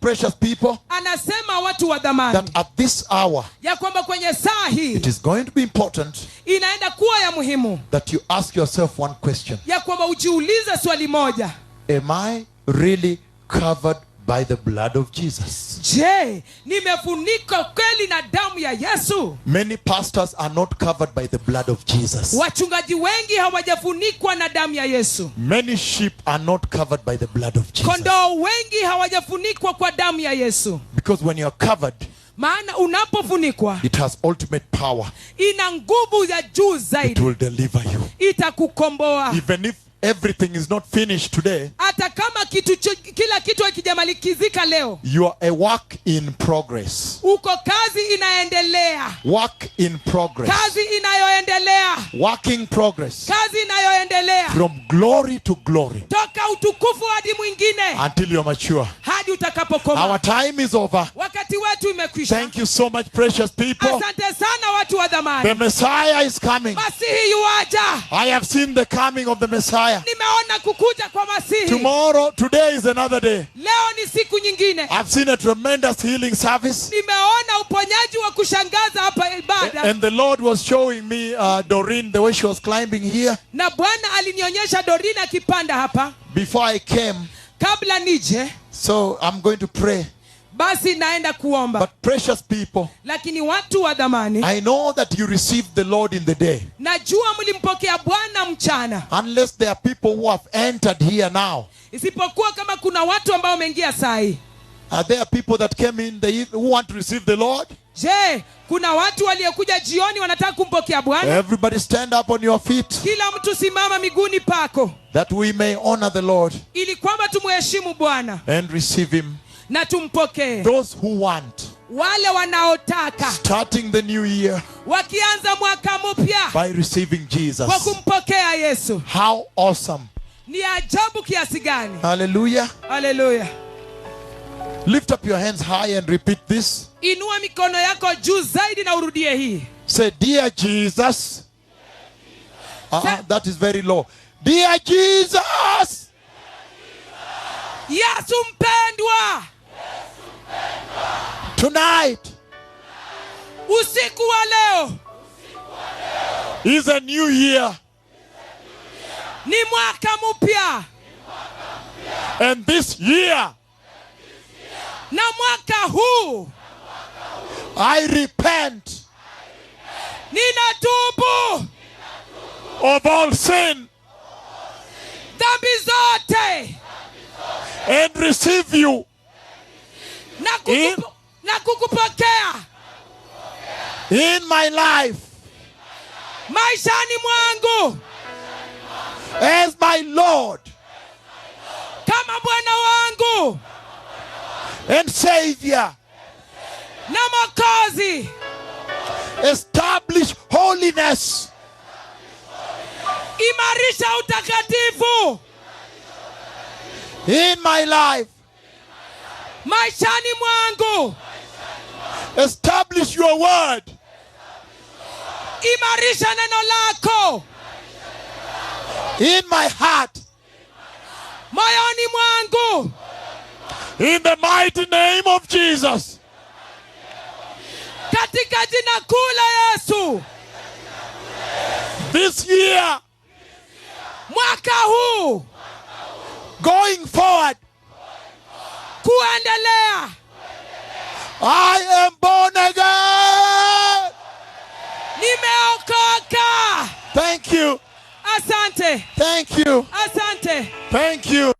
precious people, Anasema watu wa dhamani, that at this hour, ya kwamba kwenye saa hii it is going to be important inaenda kuwa ya muhimu, that you ask yourself one question. ya kwamba ujiulize swali moja: Am I really covered by the blood of Jesus? je, nimefunikwa kweli na damu ya Yesu? Many pastors are not covered by the blood of Jesus. Wachungaji wengi hawajafunikwa na damu ya Yesu. Many sheep are not covered by the blood of Jesus. Kondoo wengi hawajafunikwa kwa damu ya Yesu. Because when you are covered, Maana unapofunikwa, it has ultimate power. ina nguvu ya juu It zaidi, will deliver you. itakukomboa. Even if everything is not finished today, Hata kama kila kitu hakijamalizika leo. You are a work in progress. Uko kazi inaendelea. Work in progress. Kazi inayoendelea. Working progress. Kazi inayoendelea. From glory to glory. Toka utukufu hadi mwingine. Until you are mature. Hadi utakapokoma. Our time is over. Wakati wetu imekwisha. Thank you so much, precious people. Asante sana watu wa dhamani. The Messiah is coming. Masihi yuaja. I have seen the coming of the Messiah. Nimeona kukuja kwa Masihi. Today is another day. Leo ni siku nyingine. I've seen a tremendous healing service. Nimeona uponyaji wa kushangaza hapa ibada. And the Lord was showing me Doreen, the way she was climbing here. Na Bwana alinionyesha Doreen akipanda hapa. Before I came. Kabla nije. So I'm going to pray. Basi naenda kuomba. But precious people, lakini watu wa dhamani, I know that you received the Lord in the day. Najua mlimpokea Bwana mchana. Unless there are people who have entered here now. Isipokuwa kama kuna watu ambao wameingia saa hii. Are there people that came in who want to receive the Lord? Je, kuna watu waliokuja jioni wanataka kumpokea Bwana? Everybody stand up on your feet. Kila mtu simama miguuni pako. That we may honor the Lord. Ili kwamba tumheshimu Bwana. And receive him. Na tumpokee. Those who want. Wale wanaotaka. Starting the new year. Wakianza mwaka mpya. By receiving Jesus. Kwa kumpokea Yesu. How awesome. Ni ajabu kiasi gani. Hallelujah. Hallelujah. Lift up your hands high and repeat this. Inua mikono yako juu zaidi na urudie hii. Say, dear Jesus. That is very low. Dear Jesus. Yesu mpendwa. Tonight. Usiku wa leo. Is a new year. Ni mwaka mpya. And this year. Na mwaka huu. I repent. Ninatubu. Of all sin. Dhambi zote. And receive you. Na kukupokea. In my life. Maishani mwangu. As my Lord. Kama Bwana wangu. And Savior. Na Mwokozi. Establish holiness. Imarisha utakatifu. In my life. Maishani mwangu. Establish your word. Imarisha neno lako. In my heart. Moyoni mwangu. In the mighty name of Jesus. Katika jina kuu la Yesu. This year. Mwaka huu. Going forward. Kuendelea. I am born again. Nimeokoka. Thank you. Asante. Thank you. Asante. Thank you.